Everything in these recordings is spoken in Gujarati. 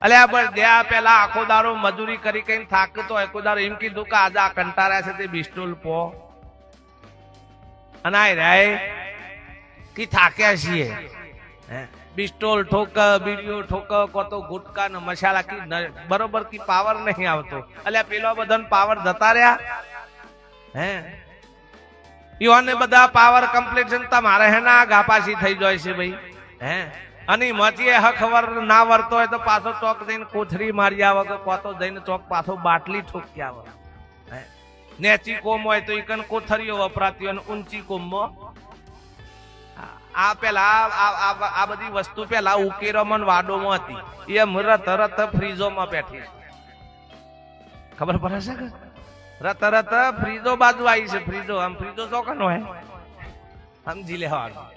અલ્યા બસ દયા પેલા આખો દારો મજૂરી કરી કઈ થાકતો હોય કોઈ દારો એમ કીધું કે આજે આ કંટાળ્યા છે તે બિસ્ટોલ પો અને રાય કે થાક્યા છીએ બિસ્ટોલ ઠોક બીડીઓ ઠોક કોતો ગુટકા ને મસાલા કી બરોબર કી પાવર નહીં આવતો અલ્યા પેલો બધાને પાવર જતા રહ્યા ઈઓને બધા પાવર કમ્પ્લીટ છે તમારે હે ના ગાપાસી થઈ જાય છે ભાઈ અને મચીએ હખવર ના વરતો હોય તો પાછો ચોક જઈને કોથરી મારી આવે કે કોતો જઈને ચોક પાછો બાટલી ઠોકી આવે નેચી કોમ હોય તો ઈકન કોથરીઓ વપરાતી હોય અને ઊંચી કોમમાં આ પેલા આ બધી વસ્તુ પેલા ઉકેરોમાં વાડોમાં હતી એ રત ફ્રીઝોમાં બેઠી ખબર પડે છે કે રત ફ્રીઝો બાજુ આવી છે ફ્રીઝો આમ ફ્રીઝો ચોકન હોય સમજી લેવાનું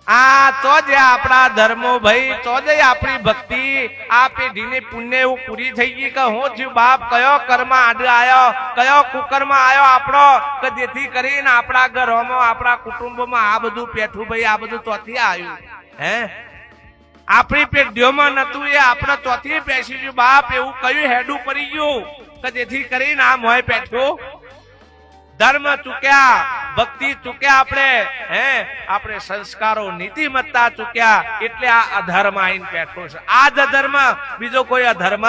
આ તો જે આપણા ધર્મો ભાઈ તો જે આપણી ભક્તિ આ પેઢીની પુણ્ય એવું પૂરી થઈ ગઈ કે હું થયું બાપ કયો કર્મ આડે આવ્યો કયો કુકર્મ આવ્યો આપણો કે જેથી કરીને આપણા ઘરોમાં આપણા કુટુંબોમાં આ બધું પેઠું ભાઈ આ બધું ચોથી આવ્યું આપણી પેઢીઓમાં નતું એ આપણે ચોથી બેસી ગયું બાપ એવું કયું હેડું પડી ગયું કે જેથી કરીને આ મોય પેઠું ધર્મ ચૂક્યા ભક્તિ ચૂક્યા આપણે સંસ્કારો નીતિમત્તા ચૂક્યા એટલે આ અધર્મ આઈને બેઠો છે આ જ અધર્મ બીજો કોઈ અધર્મ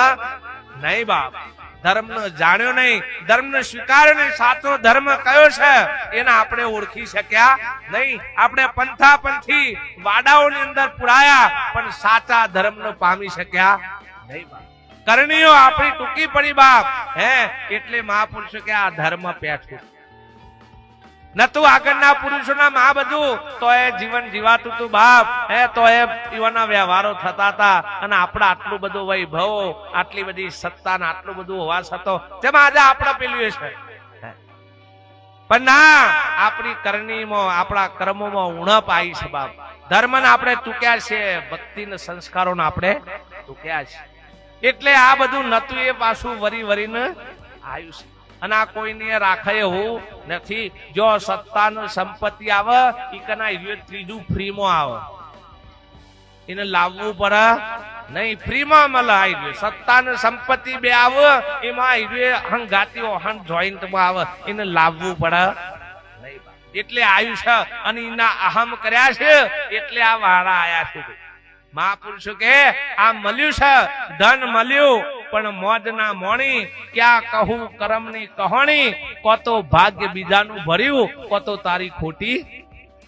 નહીં બાપ ધર્મ જાણ્યો નહીં ધર્મ સ્વીકાર્યો નહીં સાચો ધર્મ કયો છે એને આપણે ઓળખી શક્યા નહીં આપણે પંથાપંથી વાડાઓની અંદર પુરાયા પણ સાચા ધર્મને પામી શક્યા નહીં બાપ કરણીઓ આપણી ટૂંકી પડી બાપ એટલે મહાપુરુષો કે આ ધર્મ પેઠું નતું આગળના પુરુષોના આ બધું તો એ જીવન જીવાતું હતું બાપ તો એ એવાના વ્યવહારો થતા હતા અને આપણે આટલું બધું વૈભવ આટલી બધી સત્તા ને આટલું બધું હોવા છતાં જેમાં આજે આપણે પેલું છે પણ ના આપણી કરણીમાં આપણા કર્મોમાં ઉણપ આવી છે બાપ ધર્મને આપણે ચૂક્યા છે ભક્તિ ને સંસ્કારોને આપણે ચૂક્યા છે એટલે આ બધું નતું એ પાછું વરી વરીને આવ્યું છે અને આ કોઈને રાખે એવું નથી જો સત્તાનું સંપત્તિ આવે ઈ કના ત્રીજું ફ્રીમાં આવે એને લાવવું પડે નહીં ફ્રીમાં મળે આવી સત્તાનું સંપત્તિ બે આવે એમાં હંગાતીઓ હન જોઈન્ટમાં આવે એને લાવવું પડે નહીં એટલે આવ્યું છે અને એના અહમ કર્યા છે એટલે આ વાળા આયા છે મહાપુરુષો કે આ મળ્યું છે ધન મળ્યું પણ મોજ ના મોણી ક્યાં કહું કરમ ની કહાણી કોતો ભાગ્ય બીજાનું ભર્યું કોતો તારી ખોટી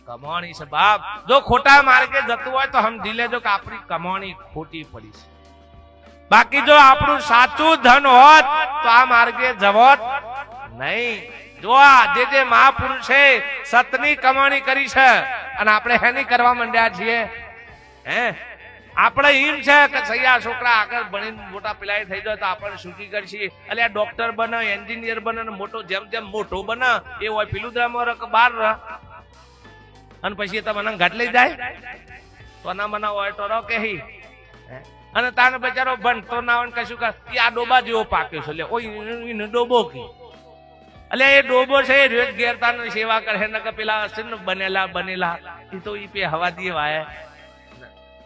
કમાણી છે બાપ જો ખોટા માર્ગે જતું હોય તો સમજી લેજો કે આપણી કમાણી ખોટી પડી છે બાકી જો આપણું સાચું ધન હોત તો આ માર્ગે જવત નહીં જો આ જે મહાપુરુષે સતની કમાણી કરી છે અને આપણે હેની કરવા માંડ્યા છીએ આપણે એમ છે કે સૈયા છોકરા આગળ ભણીને મોટા પેલા થઈ જાય તો આપણે સુખી કરશે એટલે ડોક્ટર બને એન્જિનિયર બને ને મોટો જેમ જેમ મોટો બને એ હોય પેલું દ્રામર બાર અને પછી તમને ઘાટ લઈ જાય તો ના મના હોય તો કે અને તાને બચારો ભણતો ના હોય કશું કર આ ડોબા જેવો પાક્યો છે એટલે ઓય ડોબો કી એટલે એ ડોબો છે રોજ ગેરતાની સેવા કરે ને કે પેલા હશે ને બનેલા એ તો ઈ પે હવા દીએ વાય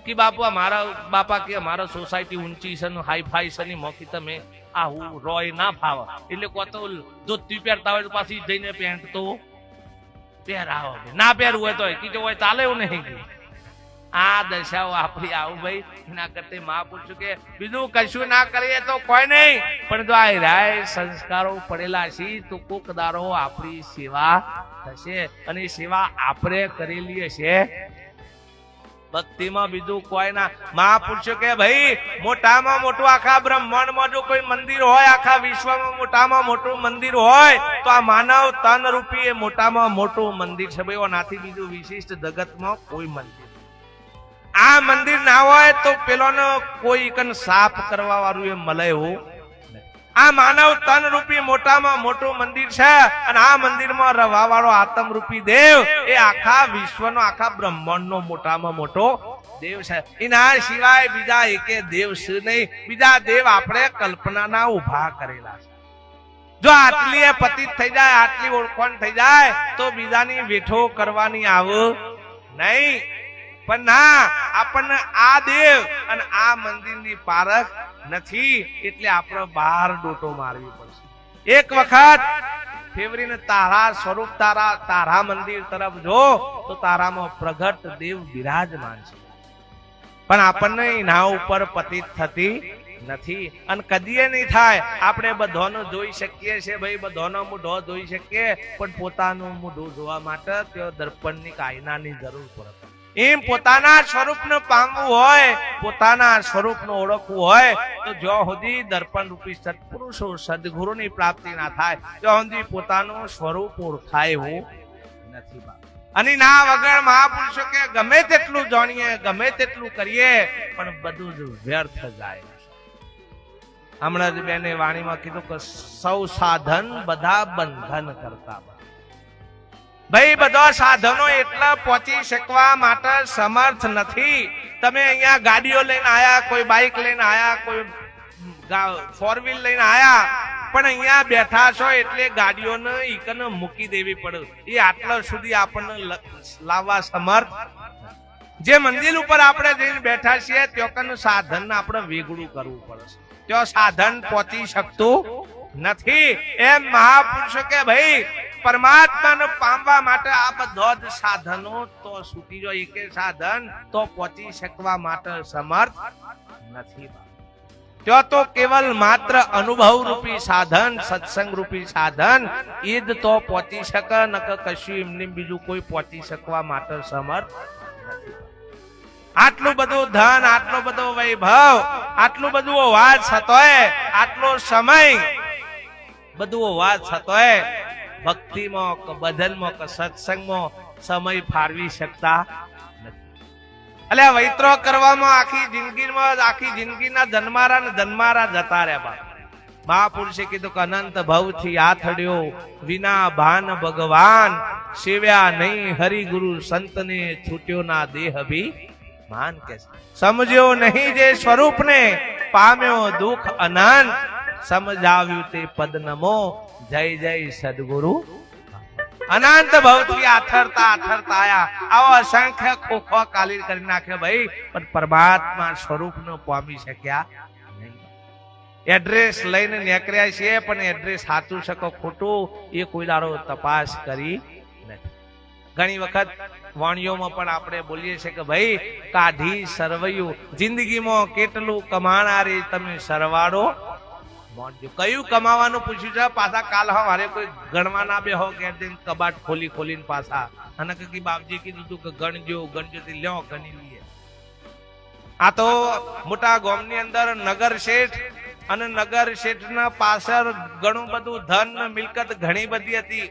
કે બાપુ મારા બાપા કે મારા સોસાયટી ઊંચી છે હાઈ ફાઈ છે ની મોકી તમે આ હું રોય ના ફાવ એટલે કોતો ધોતી પહેરતા હોય તો પાછી જઈને પેન્ટ તો પહેરાવો ના પહેરવું હોય તો કીધું હોય ચાલે એવું નહીં આ દશાઓ આપણી આવું ભાઈ એના કરતે મહાપુરુષો કે બીજું કશું ના કરીએ તો કોઈ નહીં પણ જો આ રાય સંસ્કારો પડેલા છે તો કોક દારો આપણી સેવા થશે અને સેવા આપણે કરેલી હશે ભક્તિમાં બીજું કોઈ ના મહાપુરુષો કે ભાઈ મોટામાં મોટું આખા બ્રહ્માંડમાં જો કોઈ મંદિર હોય આખા વિશ્વમાં મોટામાં મોટું મંદિર હોય તો આ માનવ તન રૂપી એ મોટામાં મોટું મંદિર છે ભાઈ નાથી બીજું વિશિષ્ટ જગતમાં કોઈ મંદિર આ મંદિર ના હોય તો પેલોનો કોઈ કન સાફ કરવા વાળું એ મળે એવું આ માનવ તન રૂપી મોટામાં મોટું મંદિર છે અને આ મંદિરમાં રહેવા વાળો આત્મ રૂપી દેવ એ આખા વિશ્વનો આખા બ્રહ્માંડનો મોટામાં મોટો દેવ છે એના સિવાય બીજા એકે દેવ છે નહીં બીજા દેવ આપણે કલ્પનાના ઉભા કરેલા છે જો આટલી એ પતિત થઈ જાય આટલી ઓળખાણ થઈ જાય તો બીજાની વેઠો કરવાની આવ નહીં પણ ના, આપણને આ દેવ અને આ મંદિરની પારખ નથી, એટલે આપણે બહાર ડોટો મારવી પડશે. એક વખત ફેવરીને તારા સ્વરૂપ તારા મંદિર તરફ જો તો તારામાં પ્રગટ દેવ બિરાજમાન છે, પણ આપણને એના ઉપર પતિત થતી નથી અને કદીએ નહીં થાય. આપણે બધાનું જોઈ શકીએ છીએ ભાઈ, બધાનો મોઢો જોઈ શકીએ, પણ પોતાનું મોઢું જોવા માટે તે દર્પણની કાયનાની જરૂર પડે. એમ પોતાના સ્વરૂપને પામવું હોય, પોતાના સ્વરૂપને ઓળખવું હોય તો જ્યાં સુધી દર્પણ રૂપી સત્પુરુષો સદગુરુની પ્રાપ્તિ ના થાય ત્યાં સુધી પોતાનું સ્વરૂપ ઓળખાય એવું નથી. અને ના વગર મહાપુરુષો કે ગમે તેટલું જાણીએ, ગમે તેટલું કરીએ, પણ બધું જ વ્યર્થ જાય. હમણાં જ બેને વાણીમાં કીધું કે સૌ સાધન બધા બંધન કરતા. ભાઈ બધા સાધનો એટલા પહોંચી શકવા માટે સમર્થ નથી. તમે અહીંયા ગાડીઓ લઈને આયા, કોઈ બાઇક લઈને આયા, કોઈ 4 વ્હીલ લઈને આયા, પણ અહીંયા બેઠા છો એટલે ગાડીઓને ઈકન મૂકી દેવી પડે. એ આટલા સુધી આપણને લાવવા સમર્થ. જે મંદિર ઉપર આપણે જઈને બેઠા છીએ ત્યાં સાધન આપણે વેગળું કરવું પડે, ત્યાં સાધન પહોંચી શકતું નથી. એમ મહાપુરુષો કે ભાઈ પરમાત્માને પામવા માટે આ બધા જ સાધનો તો છૂટી જાય, એકે સાધન તો પહોંચી શકવા માટે સમર્થ નથી. ત્યાં તો કેવલ માત્ર અનુભવ રૂપી સાધન, સત્સંગ રૂપી સાધન એ જ તો પહોંચી શકે, નકર કશું એમને બીજું કોઈ પહોંચી શકવા માટે સમર્થ નથી. આટલું બધું ધન, આટલો બધો વૈભવ, આટલું બધું વાત થતોય, આટલો સમય બધું વાત થતોય ભક્તિમાં કે ભજનમાં કે સત્સંગમાં સમય ફાળવી શકતા નથી. એટલે વૈત્રો કરવામાં આખી જિંદગીના જન્મારા જતા રહ્યા. મહાપુરુષે કીધું કે અનંત ભવથી આથડ્યો વિના ભાન ભગવાન, સેવ્યા નહીં હરિગુરુ સંતને છૂટ્યો ના દેહ ભી માન. કે સમજ્યો નહીં જે સ્વરૂપને પામ્યો દુઃખ અનંત, સમજાવ્યું તે પદ નમો જય જય સદગુરુ. અનંત ભવથી આથરતા આયા, આવો અસંખ્ય ખોખો કાલી કરી નાખ્યો ભાઈ, પણ પરમાત્મા સ્વરૂપને પામી શક્યા નહીં. એડ્રેસ લઈને નીકળ્યા છીએ, પણ એડ્રેસ સાચું શકો ખોટું એ કોઈ દાડો તપાસ કરી નથી. ઘણી વખત વાણીઓમાં પણ આપણે બોલીએ છીએ કે ભાઈ કાઢી સરવૈયું, જિંદગીમાં કેટલું કમાનારી તમે સરવાળો. કયું કમાવાનું પૂછ્યું છે, પાછા કાલ હવારે કોઈ ગણવા ના બે હો કે કબાટ ખોલીને પાછા અને કે બાપજી કીધું તું કે ગણજો લ્યો ગણી લઈએ. આ તો મોટા ગામની અંદર નગર શેઠ, અને નગર શેઠ ના પાછળ ઘણું બધું ધન મિલકત ઘણી બધી હતી.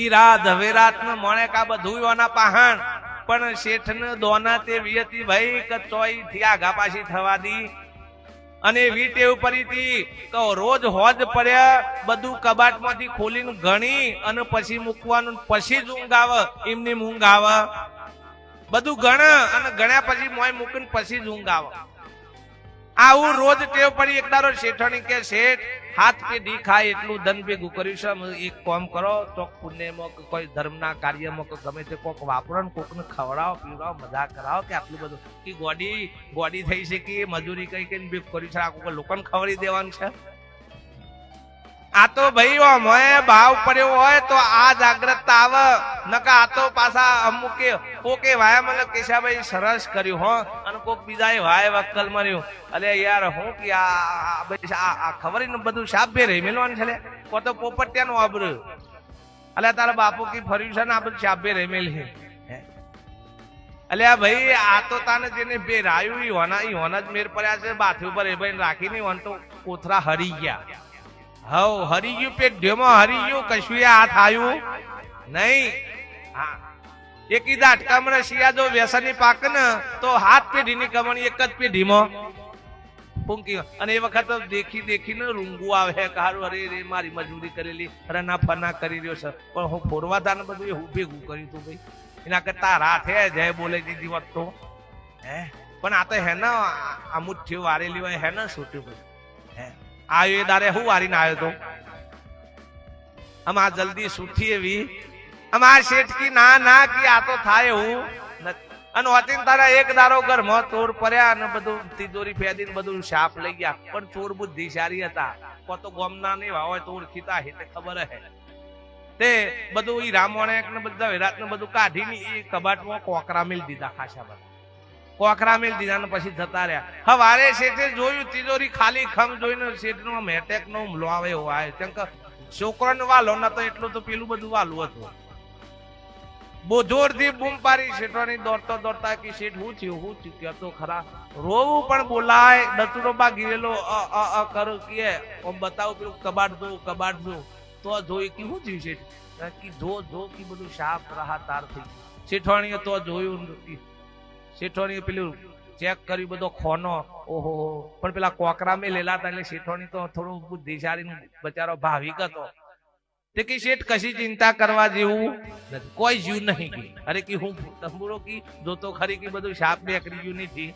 ઈ રાત હવેરાત ને મોણે કા બધું એના પાહણ, પણ શેઠ ને દોના તેવી હતી ભાઈ કે ચોઈ થી આગા પાછી થવા દી. અને વીટ એવું પડી હતી તો રોજ હોજ પડ્યા બધું કબાટમાંથી ખોલીને ગણી અને પછી મૂકવાનું, પછી જ ઊંઘ આવે, એમની ઊંઘ આવે. બધું ગણે અને ગણ્યા પછી મોય મૂકીને પછી જ ઊંઘ આવે. આવું રોજ ટેવ પડી. એક દારો શેઠાણી કે શેઠ હાથ પેઢી ખાય એટલું ધન ભેગું કર્યું છે, એક કામ કરો તો પુણ્યમાં કે કોઈ ધર્મના કાર્યમાં કે ગમે તે કોક વાપરો ને કોકને ખવડાવો પીવડાવો મજા કરાવો. કે આટલું બધું કે ગોડી થઈ છે કે મજૂરી કઈ કઈ ભેગ કર્યું છે, આખું લોકોને ખવડી દેવાનું છે. આ તો ભાઈ મોએ ભાવ પડ્યો હોય તો આ જાગ્રતતા આવે, નકા આ તો પાછા અમુકે કોકે વાય મને કેશાભાઈ સરસ કર્યું હો, અને કોક બીજાએ વાય વક્કલ માર્યું. અલે યાર હું કે આ ખબર ને બધું સાબે રહી મેલવાનું છે, કો તો પોપટિયાનું આબરું. અલે તારા બાપુ કી ફર્યું છે ને આ બધું સાબે રહી મેલ છે. અલ્યા ભાઈ આ તો તાને જેને બે રાયું ઈ હોના જ મેર પડ્યા છે, બાથું પર એ ભાઈ રાખીને વન તો કોથરા હરી ગયા. હવ હરી ગયું, પેટ ઢેમાં હરી ગયું, કશું હાથ આવ્યું નહીં. હા એકી દાટકામણે શિયા જો વ્યસની પાક ને તો હાથ પેઢીની કમણી એક જ પેઢીમાં ફૂંકી. અને એ વખત દેખીને રૂંગું આવે કે હારું અરે રે મારી મજૂરી કરેલી રના ફના કરી રહ્યો છે, પણ હું ફોરવાદાને બધું હું ભેગું કર્યું તું ભાઈ. એના કરતા રાત હે જય બોલે દીધી વાત તો હે, પણ આ તો હે ને આ મુઠ્ઠી વારેલી હોય હે ને છૂટ્યું ભાઈ. હે આવ્યો એ દારે હું વારીને આવ્યો તો આમ આ જલ્દી સુઠી એવી. આમ આ શેઠ કી ના કી આ તો થાય હું અને વાંચીને તારા એક દારો ઘરમાં ચોર પડ્યા અને બધું તિજોરી ફેદીને બધું શાપ લઈ ગયા. પણ ચોર બુદ્ધિશાળી હતા, કોતો ગોમના નહીં હોય તો ઓળખીતા એટલે ખબર હે. તે બધું ઈ રામવણેક ને બધા વિરાટ ને બધું કાઢીને એ કબાટમાં કોકરા મેલ દીધા. ખાસા બધા કોકરા મેલ દીધા ને પછી જતા રહ્યા. હવારે શેઠે જોયું તિજોરી ખાલી ખમ જોઈને શેઠનો મેટેક નો હુમલો આવે એવો આવે. કેમ કે છોકરાને વાલો નતો એટલું તો પેલું બધું વાલું હતું. બહુ જોરથી બૂમ પાડી શેઠવાની દોડતો દોડતા કે શેઠ હું થયું કહેતો ખરા. રોવું પણ બોલાય. દતુરો બા ગીરેલો કરો કે ઓમ બતાવું પેલું કબાટ જો તો જોઈ કે હું થયું શેઠ કે જો કે બધું સાફ રહા તાર થઈ. શેઠવાણીએ તો જોયું શેઠવાણીએ પેલું ચેક કર્યું બધો ખોનો. ઓહો પણ પેલા કોકરા મેં લેલા હતા એટલે શેઠવાણી તો થોડું બુદ્ધિશાળી બચારો ભાવિક હતો. તે કે શેઠ કશી ચિંતા કરવા જેવું નથી, કોઈ જીવ નહીં કી. અરે કે હું તંબુરો કી જોતો ખરી કે બધું સાપ બેકરી ગયું નથી.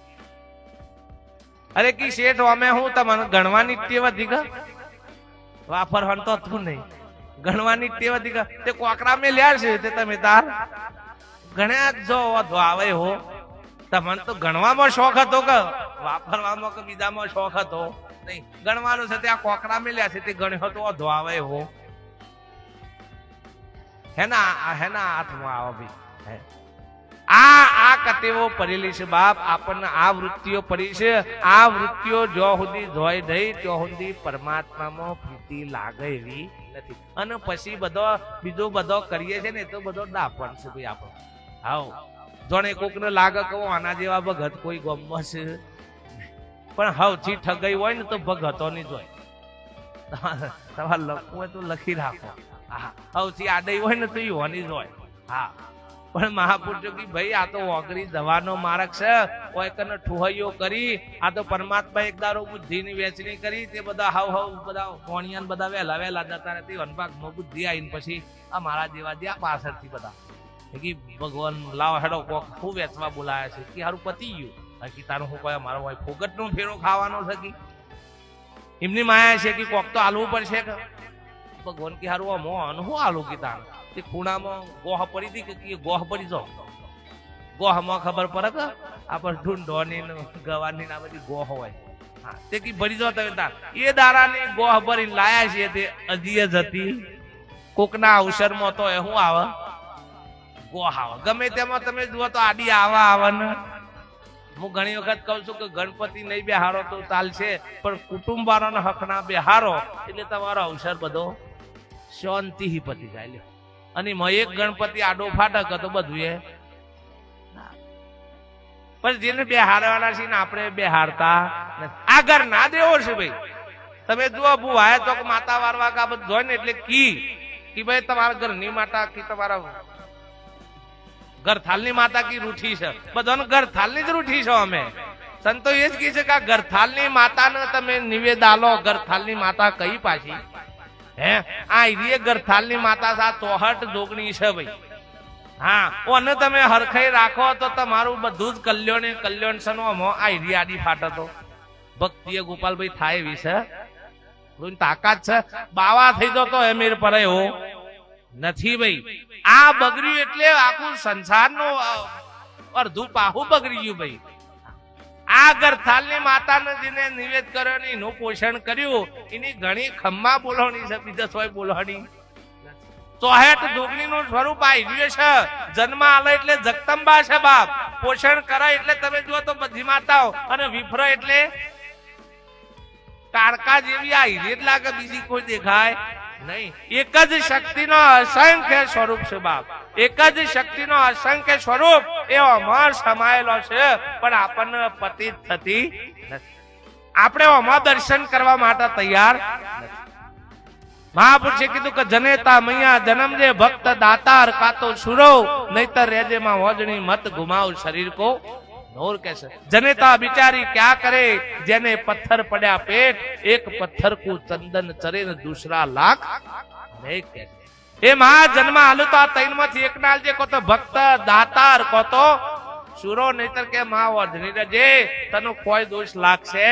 અરે કે શેઠ અમે હું તમને ગણવાની ટેવ હતી કે વાફર હણતો તું નહીં ગણવાની ટેવ હતી કે તે કોકરા મેં લ્યા છે તે તમે તાર ગણ્યા જો આવે હો. તમને તો ગણવામાં શોખ હતો કે વાપરવામાં કે બીજામાં શોખ હતો નહીં. ગણવાનું છે તે આ કોકરા મેં લ્યા છે તે ગણ્યો તો વધો આવે હો. હેના હાથમાં આવે ભાઈ. આ કટેવો પડેલી છે બાપ. આપણને આ વૃત્તિઓ પડી છે. આ વૃત્તિઓ જો સુધી જોઈ દઈ ત્યાં સુધી પરમાત્મામાં પ્રીતિ લાગે એવી નથી. અને પછી બીજો બધો કરીએ છે ને તો બધો ડાપણ છે ભાઈ આપણો. હાવ જોણે કોકને લાગે કહો આના જેવા ભગત કોઈ ગમમાં છે પણ હવથી ઠગાઈ હોય ને તો ભગતો ની જોય. તમારે લખવું હોય તો લખી રાખો. હા સૌથી આડઈ હોય ને તો હોની જ હોય. હા પણ મહાપુરુષો કે ભાઈ આ તો ઓગરી દવાનો માર્ગ છે. કોઈ કને ઠુહૈયો કરી આ તો પરમાત્મા એક દારો બુદ્ધિની વેચણી કરી. તે બધા હાવ બધા કોણિયાન બધા વહેલા જતા નથી. વનભાગમાં બુદ્ધિ આવીને પછી આ મારા જેવા જે પાછળથી બધા કે ભગવાન લાવ હેડો કોક ખૂબ વેચવા બોલાયા છે કે હારું પતી ગયું. બાકી તારું હું કહે મારો ભાઈ ફોગટ નો ફેરો ખાવાનો છે કે એમની માયા છે કે કોક તો આલવું પડશે કે ભગવાન કે હારું મોહન હું આલુ કીધા. તે ખૂણામાં ગોહ પડી હતી કે ગોહ પડી જાઓ. ગોહમાં ખબર પડે કે આપણે ઢૂંઢોની ગવાની આ બધી ગોહ હોય. હા તે કી ભરી જાઓ તમે તાર એ દારાની ગોહ ભરીને લાયા છે. તે અજીય જ હતી. કોકના અવસરમાં તો એ શું આવે ગોહ આવે. ગમે તેમાં તમે જુઓ તો આડી આવે ને. હું ઘણી વખત કહું છું કે ગણપતિ નહીં બેહારો તો ચાલશે પણ કુટુંબ વાળાના હક ના બેહારો એટલે તમારો અવસર બધો શાંતિ પતી જાય. અને એક ગણપતિ આડો ફાટક હતો બધું એ પણ જેને બેહારવાના છે ને આપણે બેહારતા આ ઘર ના દેવો છે ભાઈ. તમે જુઓ ભૂવાયા ચોક માતા વારવા કા બધું જોઈ ને એટલે કી ભાઈ તમારા ઘરની માતા કી તમારા ગરથાલની માતા કી રૂઠી છે. બધાને ગરથાલની જ રૂઠી છો અમે. સંતો એ જ કહે છે કે આ ગરથાલની માતાને તમે નિવેદ આલો. ગરથાલની માતા કઈ પાછી હે આ ઈરીએ ગરથાલની માતા સા 64 જોગણી છે ભાઈ. હા ઓને તમે હરખાઈ રાખો તો તમારું બધું જ કલ્યાણ સનો આ ઈરી આડી ફાટે તો ભક્તિએ ગોપાલભાઈ થાય એવી છે તાકાત છે. બાવા થઈ જતો એ મેર પર એવો નથી ભાઈ. આ બગડ્યું એટલે આખું સંસારનું અડધું પાહું બગડી ગયું ભાઈ. આ ગરથાલની માતાને જેને નિવેદ કર્યો ને એનું પોષણ કર્યું એની ઘણી ખમ્મા બોલવાની છે. બીજા સોય બોલવાની 64 જોગણીનું સ્વરૂપ આ ઈર્યું છે. જન્મ આલે એટલે જગદંબા છે બાપ. પોષણ કરે એટલે તમે જુઓ તો બધી માતાઓ અને વિફરો એટલે કાળકા જેવી આ ઈરી જ લાગે. બીજી કોઈ દેખાય નહીં. એક જ શક્તિનો અસંખ્ય સ્વરૂપ છે બાપ. એક જ શક્તિનો અસંખ્ય સ્વરૂપ એવો અમર સમાયેલો છે પણ આપણને પતિત થતી નથી. આપણે આમાં દર્શન કરવા માટે તૈયાર નથી. મહાપુરુષે કીધું કે જનેતા મૈયા જન્મ દે ભક્ત દાતાર કાતો સુરો નહીતર રેજે માં વોજણી મત ગુમાવ શરીર કો નોર कैसे. जनेता बिचारी क्या करे जेने पत्थर पड़ा पेट. एक पत्थर को चंदन चरे न दूसरा लाख नहीं कैसे. ए महा जन्म आलू तो तीन में एक नाल जे को तो भक्त दातार को तो सुरो नहींतर के मां वर्धनी रजे तनु कोई दोष लागशे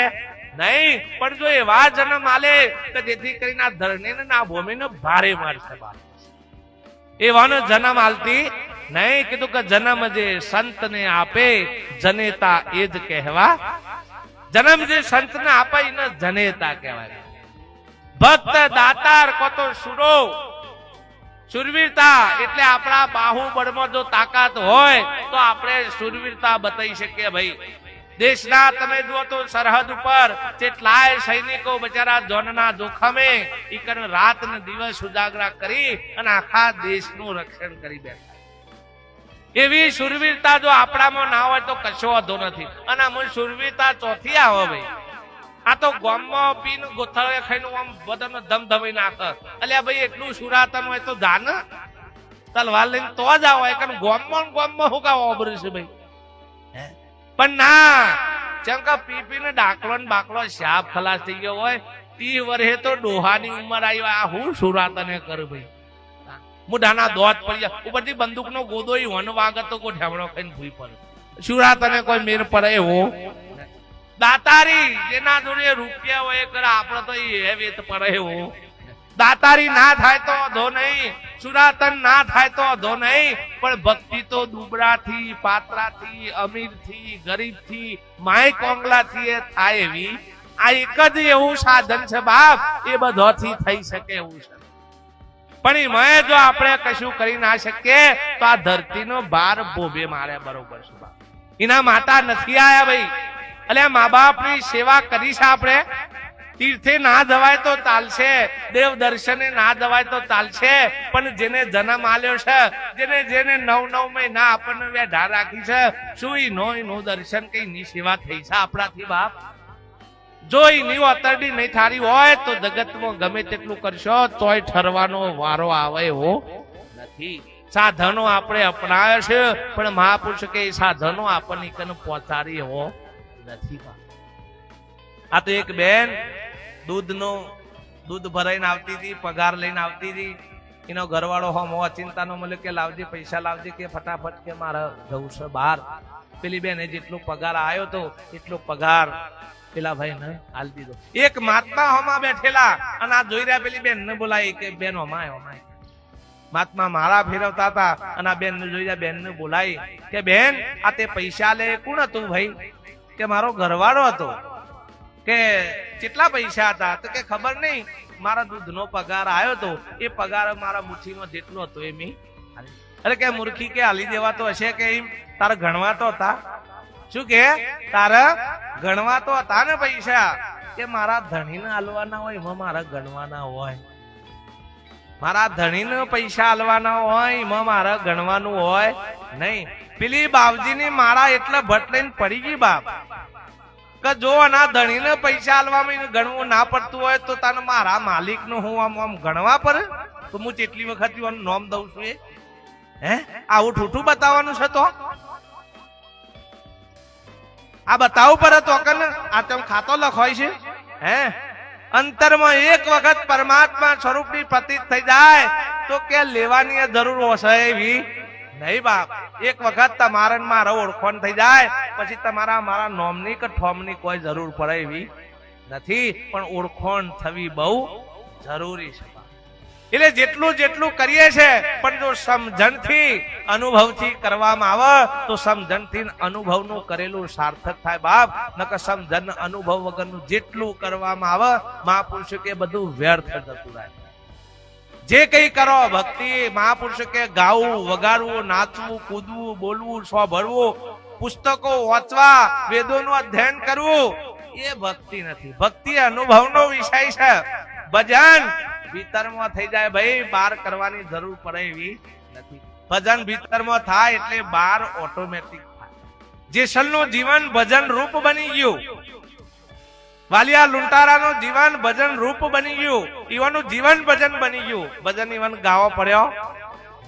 नहीं. पण जो एवा जन्म आले કે જેથી કરીને આ ધરણી ને આ ભૂમિ ને ભારે મારશે. એવાનો જન્મ આલતી નહીં કીધું કે જન્મ જે સંત ને આપે જનેતા એ જ કહેવા. જન્મ જે સંત ને આપે એને જનેતા કહેવાય. ભક્ત દાતાર કો તો સુરો શુરવીરતા એટલે આપણા બાહુબળમાં જો તાકાત હોય તો આપણે શુરવીરતા બતાવી શકીએ. ભાઈ દેશના તમે જુઓ તો સરહદ ઉપર કેટલાય સૈનિકો બચારા જોનના જોખમે ઈકન રાત ને દિવસ ઉજાગરા કરી અને આખા દેશનું રક્ષણ કરી બેઠા. એવી શુરવીરતા જો આપણામાં ના હોય તો કશો વાંધો નથી. અને અમુક શુરવીરતા ચોથી આવે ભાઈ. આ તો ગામમાં પીને ગોથળે ખાઈને આમ બધાને ધમધમી નાખે. અલ્યા ભાઈ એટલું સુરાતન હોય તો જાન તલવાર લઈને તો જ આવો. કારણ ગામમાં હું કાવ ઓબરું છે ભાઈ. પણ ના જેમ કે પીપીને ડાકલો ને બાકલો શાપ ખલાસ થઈ ગયો હોય 30 વર્ષે તો ડોહાની ઉંમર આવી. આ હું સુરાતને કર ભાઈ. મુઢાના દોત પડી જાય ઉપરથી બંદૂક નો ગોદો વન વાગે તો કોઈ ઢેમણો ખાઈને ભૂઈ પડે. સુરાતને કોઈ મેર પડે એવો દાતારી જેના જોડે રૂપિયા હોય કરે આપણે તો એ વેત પડે એવો. દાતારી ના થાય તો ધો નહીં, સુરાતન ના થાય તો ધો નહીં, પણ ભક્તિ તો દુબળાથી પાતળાથી અમીરથી ગરીબથી માય કોંગલાથી એ થાય એવી. આ એક જ એવું સાધન છે બાપ, એ બધોથી થઈ શકે એવું છે. પણ એમાં જો આપણે કશું કરી ના શકીએ તો આ ધરતીનો ભાર બોબે મારે બરોબર છે બાપ. એના માતા નથી આયા ભાઈ. એટલે મા બાપની સેવા કરીશ આપણે. તીર્થે ના જવાય તો ચાલશે, દેવ દર્શને ના જવાય તો ચાલશે, પણ જેને જન્મ આલ્યો છે, જેને જેને 9 મહિના આપણને વેઢા રાખી છે, શું નો દર્શન કઈ ની સેવા થઈ છે આપણાથી બાપ? જો એની અતરડી નહીં થારી હોય તો જગતમાં ગમે તેટલું કરશો તોય ઠરવાનો વારો આવે એવો નથી. સાધનો આપણે અપનાવ્યા છે પણ મહાપુરુષ કે સાધનો આપણને કને પહોંચાડી એવો નથી. આ તો એક બેન દૂધ ભરાઈને આવતી હતી, પગાર લઈને આવતી હતી. એનો ઘરવાળો હો અચિંતાનો મળ્યો કે લાવજે પૈસા લાવજે, કે ફટાફટ કે મારે જવું છે બહાર. પેલી બેન જેટલો પગાર આવ્યો તો એટલો પગાર પેલા ભાઈ ને હાલ દીધો. એક મહાત્મા હોમાં બેઠેલા અને આ જોઈ રહ્યા પેલી બેન ને બોલાય કે બેન હોમાય. મહાત્મા મારા ફેરવતા હતા અને આ બેન ને જોઈ રહ્યા, બેન ને બોલાય કે બેન આ તે પૈસા લે કોણ હતું ભાઈ? કે મારો ઘરવાળો હતો. કે કેટલા પૈસા હતા? તો કે ખબર નહીં, મારા દૂધનો પગાર આવ્યો તો એ પગાર મારા મુઠ્ઠીમાં જેટલો હતો એ મેં. અરે કે મૂર્ખી કે હાલી દેવા તો હશે કે એમ તારે ગણવા તો હતા? શું કે તારે ગણવા તો હતા ને પૈસા? કે મારા ધણીને હાલવાના હોય એમાં મારા ગણવાના હોય. મારા ધણીને પૈસા હાલવાના હોય એમાં મારા ગણવાનું હોય નહીં. પેલી બાવજીની માળા એટલે ભટ લઈને પડી ગઈ બાપ. કે જો આના ધણીને પૈસા હાલવામાં ગણવું ના પડતું હોય તો તને મારા માલિક નું હું આમ ગણવા પડે? તો હું કેટલી વખત નોમ દઉં છું એ આવું ઠૂઠું બતાવવાનું છે તો આ બતાવવું પડે તો કને આ તેમ ખાતો લખવાય છે. અંતરમાં એક વખત પરમાત્મા સ્વરૂપની પ્રતીત થઈ જાય તો કે લેવાની જરૂર હશે એવી નહીં બાપ. એક વખત તમારા મારો ઓળખણ થઈ જાય પછી તમારા મારા નોમની કે ઠોમની કોઈ જરૂર પડે એવી નથી. પણ ઓળખણ થવી બહુ જરૂરી છે. એટલે જેટલું કરીએ છે પણ જો સમજણથી અનુભવથી કરવામાં આવે તો સમજણથી અનુભવનું કરેલું સાર્થક થાય બાપ. નકર સમજણ અનુભવ વગરનું જેટલું કરવામાં આવે મહાપુરુષ કે બધું વ્યર્થ જતું રહે. જે કઈ કરો ભક્તિ, મહાપુરુષ કે ગાવું વગાડવું નાચવું કૂદવું બોલવું સ્વભરવું પુસ્તકો વાંચવા વેદોનું અધ્યયન કરવું એ ભક્તિ નથી. ભક્તિ અનુભવનો વિષય છે. ભજન ભીતરમાં થઈ જાય ભાઈ, બહાર કરવાની જરૂર પડે એવી નથી. ભજન ભીતરમાં થાય એટલે બહાર ઓટોમેટિક થાય. જેસલનું જીવન ભજન રૂપ બની ગયું. વાલિયા લુંટારાનું જીવન ભજન રૂપ બની ગયું. ઈવાનું જીવન ભજન બની ગયું. ભજન ઈવન ગાવો પડ્યો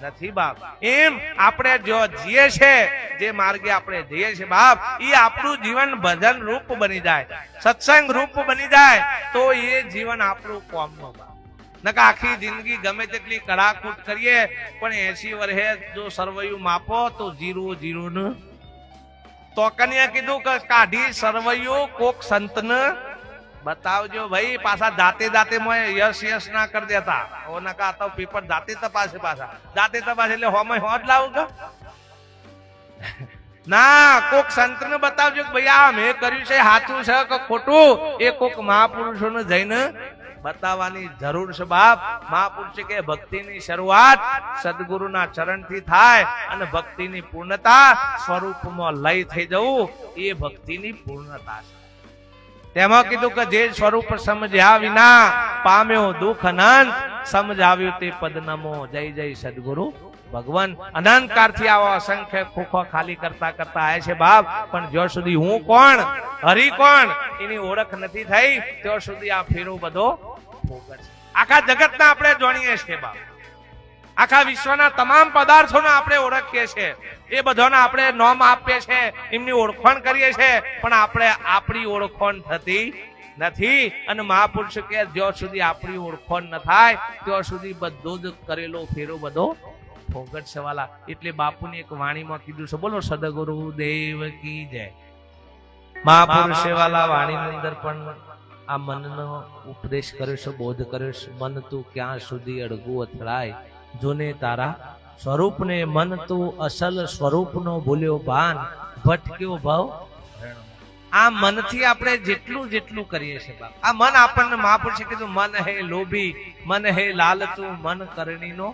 નથી બાપ. એમ આપણે જો જીએ છે, જે માર્ગે આપણે જઈએ છીએ બાપ, એ આપણું જીવન ભજન રૂપ બની જાય, સત્સંગ રૂપ બની જાય તો એ જીવન આપણું કોમનું બાપ. નકા આખી જિંદગી ગમે તેટલી કડાકૂટ કરીએ પણ 80 વર્ષે જો સરવૈયું માપો તો 0 ને તો કન્યા કીધું કે કાઢી સરવૈયું કોક સંતને બતાવજો ભાઈ, પાછા જાતે જાતે યસ યસ ના કરી દેતા. ઓ નકા તો પેપર જાતે તપાસે, પાછા જાતે તપાસે એટલે હોમય હોજ લાવું કે ના. કોક સંત ને બતાવજો કે ભાઈ આ મેં કર્યું છે સાચું છે કે ખોટું, એ કોક મહાપુરુષો ને જઈને બતાવવાની જરૂર છે બાપ. મહાપુરુષ કે ભક્તિની શરૂઆત સદગુરુના ચરણથી થાય અને ભક્તિની પૂર્ણતા સ્વરૂપમાં લય થઈ જવું એ ભક્તિની પૂર્ણતા છે. તેમાં કીધું કે જે સ્વરૂપ સમજ્યા વિના પામ્યો દુઃખ અનંત, સમજાવ્યું તે પદનમો જય જય સદગુરુ ભગવાન. અનંત કાળથી આવો અસંખ્ય ખોખો ખાલી કરતા કરતા આવે છે બાપ, પણ જ્યાં સુધી હું કોણ હરી કોણ એની ઓળખ નથી થઈ ત્યાં સુધી આ ફેરો બધો ભોગવે છે. આખા જગતના આપણે જાણીએ છીએ બાપ, આખા વિશ્વના તમામ પદાર્થોને આપણે ઓળખીએ છીએ, એ બધાને આપણે નામ આપીએ છીએ, એમની ઓળખાણ કરીએ છીએ, પણ આપણે આપણી ઓળખાણ થતી નથી. અને મહાપુરુષ કે જ્યાં સુધી આપણી ઓળખાણ ન થાય ત્યાં સુધી બધો જ કરેલો ફેરો બધો ફોગટ છે વાલા. એટલે બાપુની એક વાણીમાં કીધું છે, બોલો સદગુરુ દેવ કી જય. મહાપુરુષ વાલા વાણીની અંદર પણ આ મનનો ઉપદેશ કર્યો છે, બોધ કર્યો છે. મન તું ક્યાં સુધી અડગું અથડાય, જોને તારા સ્વરૂપને. મન તું અસલ સ્વરૂપનો ભૂલ્યો ભાન, ભટક્યો ભાવ. આ મનથી આપણે જેટલું જેટલું કરીએ છીએ બાપ, આ મન આપણને મહાપુરુષે કીધું મન હે લોભી, મન હે લાલતું, મન કરણીનો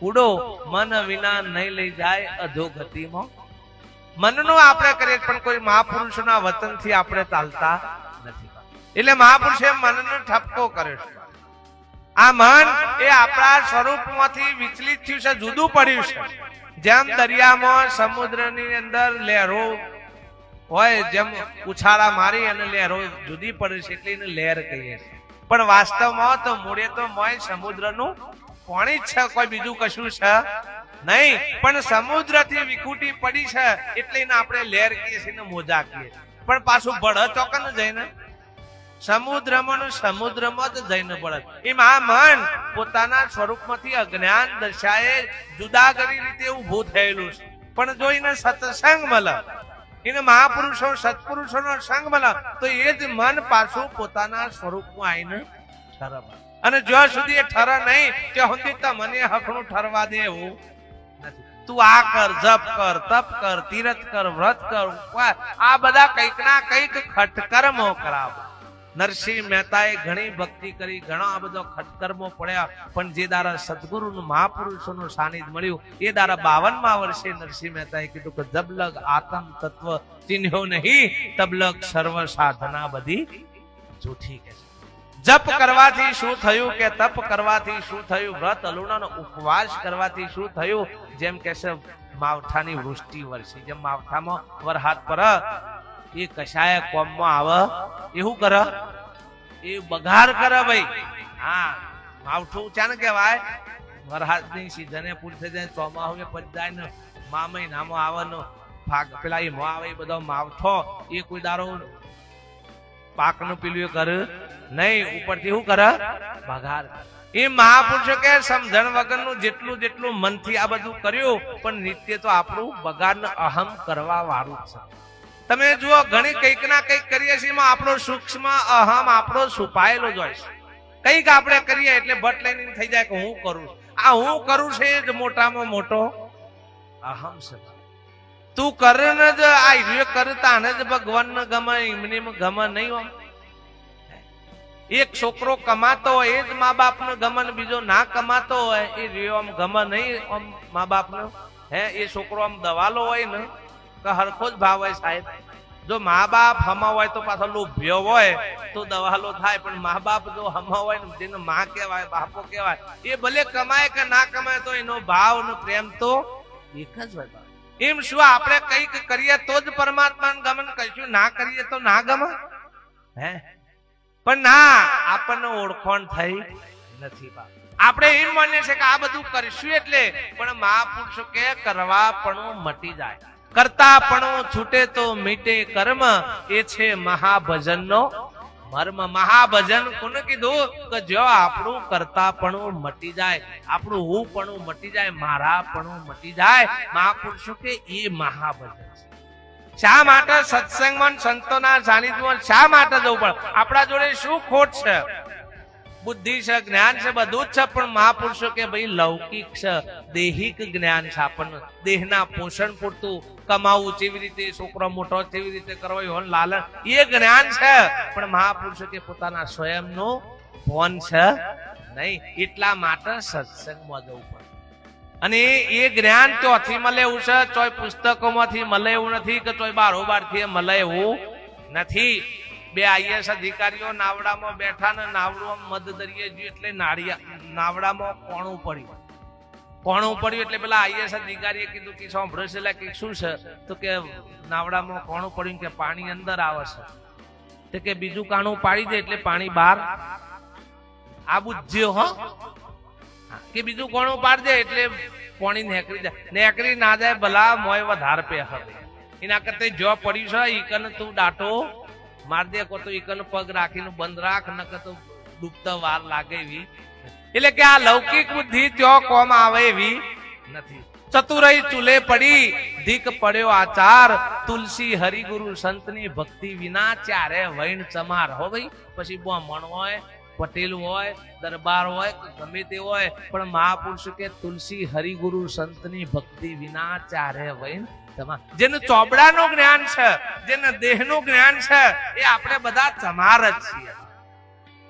ઉડો, મન વિના નહીં લઈ જાય અધોગતિમાં. મનનો આપણે કરીએ પણ કોઈ મહાપુરુષના વતનથી આપણે ચાલતા નથી. એટલે મહાપુરુષે મનનો ઠપકો કર્યો છે. આ મન એ આપણા સ્વરૂપમાંથી વિચલિત થયું છે, જુદું પડ્યું છે. જેમ દરિયામાં સમુદ્રની અંદર લહેરો હોય, જેમ ઉછાળા મારી અને લહેરો જુદી પડે છે એટલે એને લહેર કહીએ છીએ. પણ વાસ્તવમાં તો મૂળે તો મોય સમુદ્રનું પાણી જ છે, કોઈ બીજું કશું છે નહીં. પણ સમુદ્રથી વિખૂટી પડી છે એટલે એને આપણે લહેર કહીએ છીએ, મોજા કહીએ. પણ પાછું બળદ ચોકન જઈને સમુદ્રમાં સમુદ્રમાં જ જઈને બળદ. એમ આ મન પોતાના સ્વરૂપમાંથી અજ્ઞાન દશાએ જુદાગરી રીતે ઉભું થયેલું છે. પણ જો એને સત્સંગ મળે, એને મહાપુરુષો સત્પુરુષોનો સંગ મળે, તો એ જ મન પાછું પોતાના સ્વરૂપમાં આવીને ઠરે. અને જ્યાં સુધી એ ઠરે નહીં ત્યાં સુધી તમને હકનું ઠરવા દે એવું નથી. તું આ કર, જપ કર, તપ કર, તીરથ કર, વ્રત કર, ઉપવાસ, આ બધા કંઈક ના કંઈક ખટકર્મો કરાવ. નરસિંહ મહેતાએ ઘણી ભક્તિ કરી, ઘણા બધો ખટકર્મો પડ્યા, પણ જે દારા સદગુરુ મહાપુરુષોનું સાનિધ્ય મળ્યું એ દારા 52મા વર્ષે નરસિંહ મહેતાએ કીધું કે જબ લગ આત્મ તત્વ ચિન્હ્યો નહીં, તબ લગ સર્વ સાધના બધી જૂઠી. કે જપ કરવાથી શું થયું, કે તપ કરવાથી શું થયું, વ્રત અલુણાનો ઉપવાસ કરવાથી શું થયું. જેમ કે છે માવઠાની વૃષ્ટિ વરસી, જેમ માવઠામાં વરસાદ પર એ કશાય કોમમાં આવે એવું કરે, એ બગાડ કરે ભાઈ. હા, માવઠું ચાને કહેવાય, વરસાદની સિઝને પૂરી થઈ જાય, ચોમાસું પછી જાય ને મા મહિનામાં આવે ને ભાગ પેલા એમાં આવે, એ બધો માવઠો એ કોઈ દારો પાકનું પીલું કરે નહીં, ઉપરથી શું કરે બગાડ. એ મહાપુરુષો કે સમજણ વગરનું જેટલું જેટલું મનથી આ બધું કર્યું, પણ નિત્ય તો આપણું બગાડ અહમ કરવા વાળું છે. તમે જુઓ ઘણી કંઈક ના કંઈક કરીએ છીએ, આપણો સૂક્ષ્મ અહમ આપણો છુપાયેલો જ હોય છે. કંઈક આપણે કરીએ એટલે બટ લઈને થઈ જાય કે હું કરું. આ હું કરું છે એ જ મોટામાં મોટો અહમ છે. તું કરે ને જ આ હિર્યો કરતા ને જ ભગવાન ને ગમે, એમને ગમે નહીં. એક છોકરો કમાતો હોય એ જ મા બાપ ને ગમે, ને બીજો ના કમાતો હોય એ રહ્યો આમ ગમે નહીં આમ મા બાપ ને. હે, એ છોકરો આમ દવાલો હોય ને તો હરખો જ ભાવ હોય સાહેબ. જો મા બાપ હમા હોય તો પાછો લોભ્યો હોય તો દવાલો થાય, પણ મા બાપ જો હમા હોય ને જેને માં કહેવાય, બાપો કહેવાય, એ ભલે કમાય કે ના કમાય તો એનો ભાવ ને પ્રેમ તો એક જ હોય. એમ શું આપણે કંઈક કરીએ તો જ પરમાત્માને ગમે, કશું ના કરીએ તો ના ગમે. હે, પણ ના, આપણને ઓળખાણ થઈ નથી. આપણે એમ માનીએ છીએ કે આ બધું કરીશું એટલે, પણ મહાપુરુષો કે કરવા પણ મટી જાય, કરતા પણ છૂટે તો મીટે કર્મ, એ છે મહાભજનનો મર્મ. મહાભજન કોને કીધું કે જો આપણું કરતા પણ મટી જાય, આપણું હું પણ મટી જાય, મારા પણ મટી જાય. મહાપુરુષો કે એ મહાભજન છે. શા માટે સત્સંગમાં સંતોના સાનિધ્યમાં શા માટે જવું પડે? આપણા જોડે શું ખોટ છે? બુદ્ધિ છે, જ્ઞાન છે, બધું જ છે, પણ મહાપુરુષો કે ભાઈ લૌકિક છે, દેહિક જ્ઞાન છે. આપણને દેહના પોષણ પૂરતું કમાવું, કેવી રીતે છોકરો મોટો કેવી રીતે કરવો, લાલન, એ જ્ઞાન છે. પણ મહાપુરુષો કે પોતાના સ્વયંનું ભોન છે નહીં. એટલા માટે સત્સંગમાં જવું પડે. અને એ જ્ઞાન ચોથી મળે એવું છે, ચોય પુસ્તકોમાંથી મળે એવું નથી, કે ચોય બારોબાર થી મળે એવું નથી. બે આઈએસ અધિકારીઓ નાવડામાં બેઠા ને નાવડું મધ દરિયે ગયું એટલે નાવડામાં કોણું પડ્યું એટલે પેલા આઈએસ અધિકારીએ કીધું કે સાંભળો છે કે શું છે? તો કે નાવડામાં કોણું પડ્યું કે પાણી અંદર આવે છે. તો કે બીજું કાણું પાડી દે એટલે પાણી બહાર આ બુજ્યો હો, કે બીજું કોણું પાડી દે એટલે પાણી નેકરી જાય. નેકરી ના જાય ભલા મોય વધારે પે હવે. એના કરતા જો પડ્યું છે ઈકન તું ડાટો માર દે, કો તો ઈકન પગ રાખીને બંધ રાખ, નકર તો ડૂબતા વાર લાગે એવી. એટલે કે આ લૌકિક બુદ્ધિ ત્યાં કોમ આવે એવી નથી. ચતુરાઈ ચૂલે પડી, ધીક પડ્યો આચાર, તુલસી હરિગુરુ સંતની ભક્તિ વિના ચારે વૈણ ચમાર. હો ભાઈ, પછી બ્રાહ્મણ હોય, પટેલ હોય, દરબાર હોય, ગમે તે હોય, પણ મહાપુરુષ કે તુલસી હરિગુરુ સંતની ભક્તિ વિના ચારે વૈણ. જેનું ચોપડાનું જ્ઞાન છે, જેને દેહનું જ્ઞાન છે, એ આપણે બધા ચમાર જ છીએ.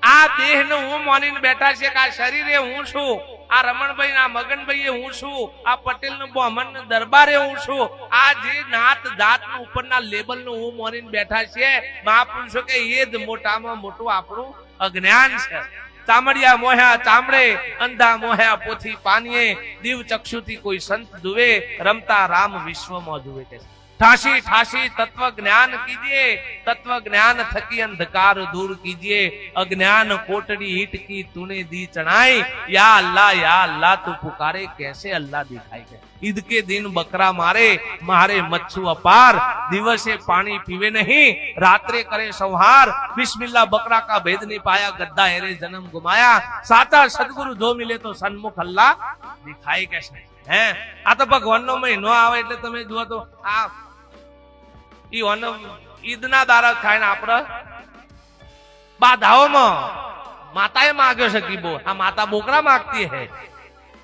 આ દેહનું હું માનીને બેઠા છે કે આ શરીરે હું છું, આ રમણભાઈ આ મગનભાઈ હું છું, આ પટેલ નું બ્રાહ્મણ દરબારે હું છું. આ જે નાત જાત ઉપરના લેબલ નું હું માનીને બેઠા છે, મહાપુરુષો કે એ જ મોટામાં મોટું આપણું અજ્ઞાન છે. ચામડિયા મોહ્યા ચામડે, અંધા મોહ્યા પોથી પાનીએ, દીવ ચક્ષુથી કોઈ સંત જુએ, રમતા રામ વિશ્વમાં જુએ. કે ઠાસી ઠાસી તત્વ જ્ઞાન કીજીએ, તત્વ જ્ઞાન થકી અંધકાર દૂર કીજીએ, અજ્ઞાન કોટડી ઈટ की तूने दी चढ़ाई, या अल्लाह तू पुकारे कैसे अल्लाह दिखाई. गए ईद के दिन बकरा मारे, मारे मच्छू अपार, दिवसे पानी पीवे नहीं, रात्रे करे संहार, बिस्मिल्लाह बकरा का भेद नहीं पाया, गद्दा हेरे जन्म गुमाया, साचा सदगुरु जो मिले तो सन्मुख अल्लाह दिखाई. कैसे હે આ તો ભગવાનનો મહિનો આવે એટલે તમે જુઓ તો આ ઈદના દારા થાય ને આપણે બાધાઓમાં માતાએ માગ્યો છે કીબો, આ માતા બોકરા માગતી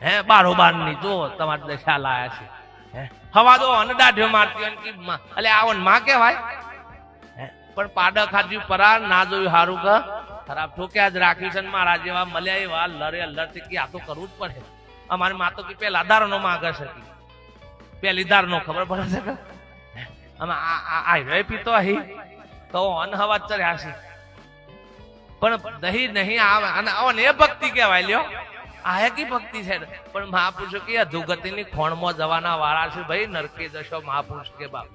હે બારોબાર ની જો તમારે દશા લાયા છે. હવા દો અનડાઢ્યો મારતી હોય કે એટલે આવન માં કેવાય. પણ પાડા ખાધ્યું પરાર, ના જોયું હારું કે ખરાબ, ઠોક્યા જ રાખ્યું છે. મારા જેવા મળ્યા એવા લરે લડતી કે આ તો કરવું જ પડે. અમારી માતો કે પેલા ધારો નો માગે છે, પેલી ધાર નો ખબર પડે છે. પીતો અહીં તો અનહવા ચર્યા છે, પણ દહીં નહીં આવે. અને એ ભક્તિ કહેવાય લ્યો, આ કી ભક્તિ છે. પણ મહાપુરુષો કે અધોગતિ ની ખોણમાં જવાના વાળા છે ભાઈ, નરકે જશો. મહાપુરુષ કે બાપ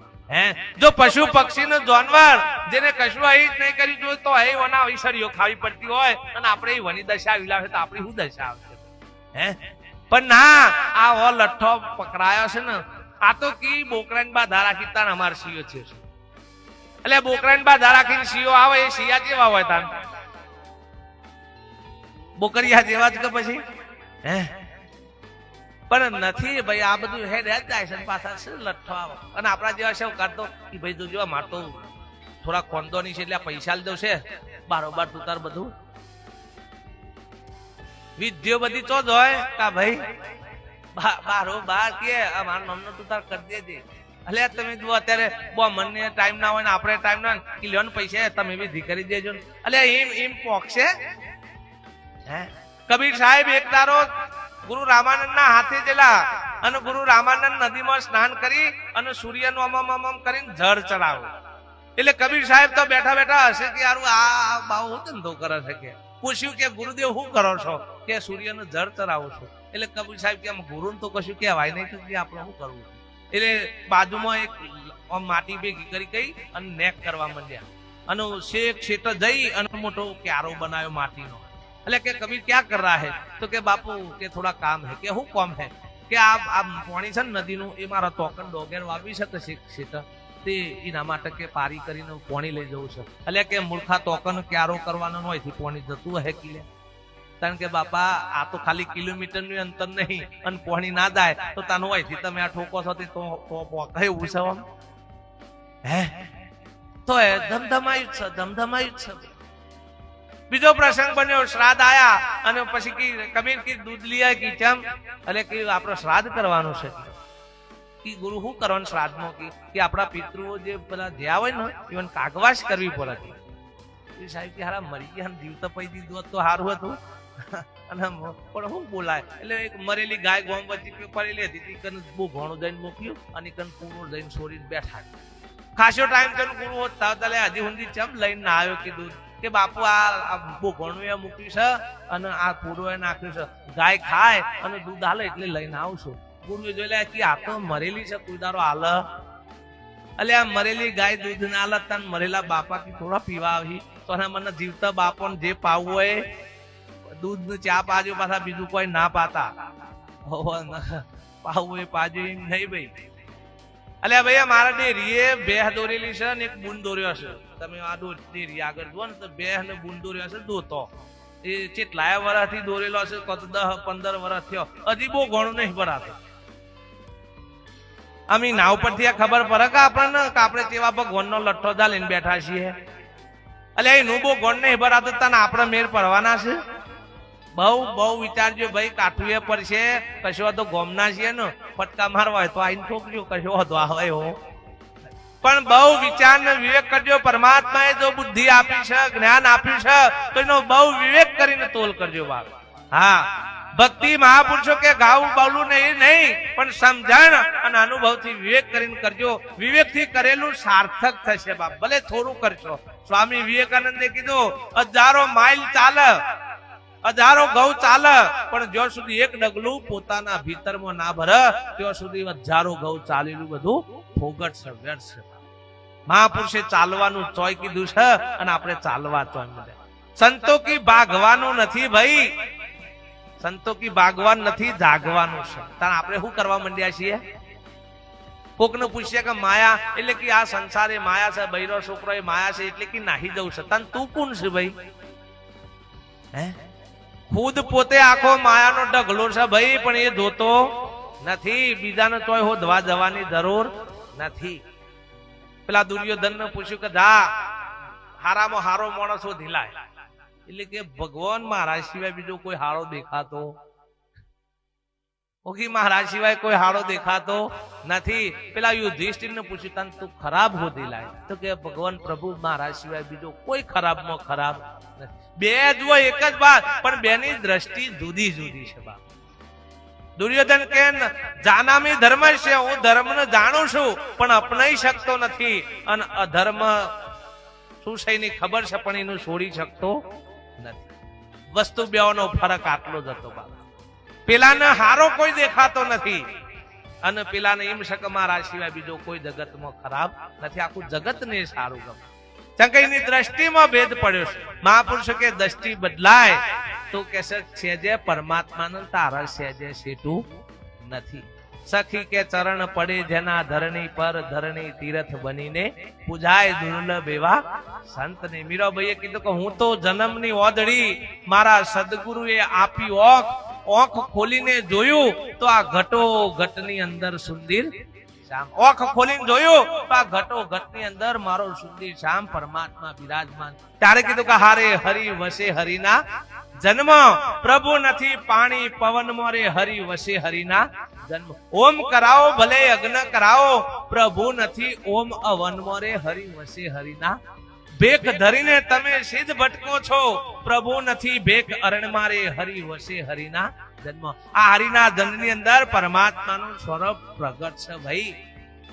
જો પશુ પક્ષી નું જાનવર જેને કશું અહીં નહીં કર્યું જોયું તો અહીં વના ઈશ્વરીઓ ખાવી પડતી હોય, અને આપણે એ વની દશા વિલાવે તો આપણી શું દશા આવશે? પણ ના, આ લઠ્ઠો પકડાયો છે ને, આ તો કી બોકરાની બાધા રાખી તાન અમાર શિયો છે. એટલે બોકરાની બાધા રાખીને શિયો આવે, એ શિયા જેવા હોય તાન બોકરિયા જેવા જ કે પછી પણ નથી ભાઈ. આ બધું હેડ હેડ જાય છે, પાછા છે લઠ્ઠો આવે. અને આપણા જેવા છે કાઢતો કે ભાઈ તું જો માર તો થોડા કોંદો ની છે એટલે પૈસા લઈ દઉં છે, બારોબાર તું તાર બધું વિદ્યો બધી ચો જ હોય કા ભાઈ બારોબાર કે મારા નામનો તું તાર કરી દેજે. એટલે તમે જુઓ અત્યારે બહુ મને ટાઈમ ના હોય ને આપણે ટાઈમ ના કિલો પૈસા તમે વિધિ કરી દેજો. એટલે એમ પોક્ષે. કબીર સાહેબ એક દારો ગુરુ રામાનંદ ના હાથે જેલા, અને ગુરુ રામાનંદ નદીમાં સ્નાન કરી અને સૂર્યનું અમમ કરીને જળ ચડાવો. એટલે કબીર સાહેબ તો બેઠા બેઠા હશે કે યાર આ બાવ હું ધંધો કરે છે. કે પૂછ્યું કે ગુરુદેવ શું કરો છો? કે સૂર્યનું જળ ચડાવો છો. એટલે કબીર સાહેબ કે ગુરુ તો કશું કહેવાય નહીં કે આપણે શું કરવું. એટલે બાજુમાં એક માટી ભેગી કરી ગઈ અને નેક કરવા માંડ્યા, અને શેક શેટ જઈ અને મોટો ક્યારો બનાવ્યો માટીનો. એટલે કે કબીર ક્યાં કર રહા હે? તો કે બાપુ કે થોડા કામ હે. કે શું કામ હે? કે આ પાણી છે ને નદીનું, એ મારા તોકન ડોગેર વાવી શકે શેટ, તે એના માટે કે પારી કરીને પાણી લઈ જવું છે. એટલે કે મૂર્ખા તોકન ક્યારો કરવાનો હોય થી પાણી જતું હે કિલે. કારણ કે બાપા આ તો ખાલી કિલોમીટર નું અંતર નહીં, અને પાણી ના જાય તો તાનું હોય થી તમે આ ઠોકો છો તો પોકાય એવું છે. હે તો એ ધમધમાયું છે, ધમધમાયું છે. બીજો પ્રસંગ બન્યો, શ્રાદ્ધ આયા અને પછી કી કબીર કી દૂધ લીયા કી ચમ એટલે કે આપણો શ્રાદ્ધ કરવાનું છે. કી ગુરુ શું કરવાનું શ્રાદ્ધમાં કે આપણા પિતૃઓ જે પેલા જ્યાં હોય ને even કાગવાશ કરવી પડે. એ સાહેબ કે હારા મરી ગયા જીવ તો પૈ દીધું તો સારું હતું. અને પણ શું બોલાય એટલે એક મરેલી ગાય ગોમ વચ્ચે પડેલી હતી કન બહુ ઘણું જઈને મૂક્યું અને કન કુણું જઈને છોડીને બેઠા. ખાસો ટાઈમ તેનું કુણું હોત તાલે હજી સુધી ચમ લઈને ના આવ્યો કીધું કે બાપુ આ બહુ ઘણું એ મૂક્યું છે અને આ પૂરો એ નાખ્યું છે, ગાય ખાય અને દૂધ હાલે એટલે લઈને આવશું. ગુરુએ જોઈ લે કે આ તો મરેલી છે, કુદારો હાલ એટલે આ મરેલી ગાય દૂધ ના હાલત તને મરેલા બાપા કે થોડા પીવા આવી તો મને જીવતા બાપો જે પાવું હોય દૂધ નું ચા પાજો, પાછા બીજું કોઈ ના પાતા પાવું એ પાજો નહીં ભાઈ. એટલે ભાઈ મારા ડેરીએ બેહ દોરેલી છે ને એક બૂન દોર્યો છે. તમે આ ડેરી આગળ જુઓ ને તો બેહ ને બૂન દોર્યો છે દોતો. એ કેટલાય વર્ષથી દોરેલો છે, કત 10-15 વર્ષ થયો, હજી બહુ ઘણું નહીં ભરાતું. અમે નાવ પરથી આ ખબર પડે કે આપણને કે આપણે તેવા ભગવાનનો લઠ્ઠો દા લઈને બેઠા છીએ. એટલે એનું બહુ ગણ નહીં ભરાતું તને આપણે મેર પડવાના છે. બહુ વિચારજો ભાઈ, કાઠું એ પડશે. કશો તો ગોમના છીએ ને ફટકા મારવા હોય તો આઈને ઠોકજો, કશો હતો આવે હો. પણ બહુ વિચાર ને વિવેક કરજો. પરમાત્માએ જો બુદ્ધિ આપી છે, જ્ઞાન આપ્યું છે તો એનો બહુ વિવેક કરીને તોલ કરજો બાપ. હા, ભક્તિ મહાપુરુષો કે ગાવું બાવલું નહીં પણ સમજણ અને અનુભવથી વિવેક કરીને કરજો. વિવેકથી કરેલું સાર્થક થશે બાપ, ભલે થોડું કરશો. સ્વામી વિવેકાનંદે કીધું 1000 માઇલ ચાલે, 1000 ઘઉં ચાલે, પણ જ્યાં સુધી એક ડગલું પોતાના ભીતરમાં ના ભરે ત્યાં સુધી 1000 ઘઉં ચાલેલું બધું ફોગટ છે, વ્યર્થ છે. મહાપુરુષે ચાલવાનું ચોય કીધું છે અને આપણે ચાલવા ચોય મળે. સંતો કી ભાગવાનું નથી ભાઈ, સંતો કી ભાગવાન નથી, જાગવાનું છે. તાર આપણે શું કરવા માંડ્યા છીએ? કોકને પૂછીએ કે માયા એટલે કે આ સંસારે માયા છે, બૈરો છોકરો એ માયા છે એટલે કે નાહી જવું છે. તને તું કોણ છે ભાઈ? હે, ખુદ પોતે આખો માયાનો ઢગલો છે ભાઈ, પણ એ જોતો નથી. બીજાને તોય હોદવા જવાની જરૂર નથી. પેલા દુર્યોધન ને પૂછ્યું કે જા હારામાં હારો માણસ શોધી લાય. એટલે કે ભગવાન મહારાજ સિવાય બીજો કોઈ હારો દેખાતો ઓકી, મહારાજ સિવાય કોઈ હારો દેખાતો નથી. પેલા યુધિષ્ઠિર ને પૂછ્યું તને તું ખરાબ હોધી લાય, તો કે ભગવાન પ્રભુ મહારાજ સિવાય બીજો કોઈ ખરાબમાં ખરાબ નથી. બે જુઓ એક જ વાત, પણ બેની દ્રષ્ટિ જુદી જુદી છે બાપ. દુર્યોધન કે જાનામી ધર્મ છે, હું ધર્મ ને જાણું છું પણ અપનાઈ શકતો નથી, અને અધર્મ શું છે એની ખબર છે પણ એનું છોડી શકતો નથી. વસ્તુ બેનો ફરક આટલો જ હતો બાપ. પેલાને હારો કોઈ દેખાતો નથી અને પેલાને એમ શકે મારા સિવાય બીજો કોઈ જગતમાં ખરાબ નથી. આખું જગત ને સારું ગમે. ચંકઈની દ્રષ્ટિમાં ભેદ પડ્યો છે. મહાપુરુષો કે દ્રષ્ટિ બદલાય તો કે છે જે પરમાત્માને તારા સેજે સેટું નથી. સખી કે ચરણ પડે જેના ધરણી પર, ધરણી તીર્થ બનીને પૂજાય દુર્લભ એવા સંતને. મીરાબાઈએ કીધું કે હું તો જન્મની ઓદડી મારા સદગુરુએ આપી ઓંખ ખોલીને જોયું તો આ ઘટો ઘટની અંદર સુંદર શ્યામ. ઓંખ ખોલીને જોયું તો આ ઘટો ઘટની અંદર મારો સુંદર શ્યામ પરમાત્મા બિરાજમાન. ત્યારે કીધું કે હારે હરિ વસે હરિના જન્મ, પ્રભુ નથી પાણી પવન મોરે, હરિ વસે હરિના જન્મ. ઓમ કરાવો ભલે યજ્ઞ કરાવો, પ્રભુ નથી ઓમ અવન મોરે, હરિ વસે હરિના. ભેખ ધરીને તમે સિદ્ધ ભટકો છો, પ્રભુ નથી ભેખ અરણ મારે, હરિ વસે હરિના જન્મ. આ હરિના જન્મની અંદર પરમાત્માનું સ્વરૂપ પ્રગટ છે ભાઈ.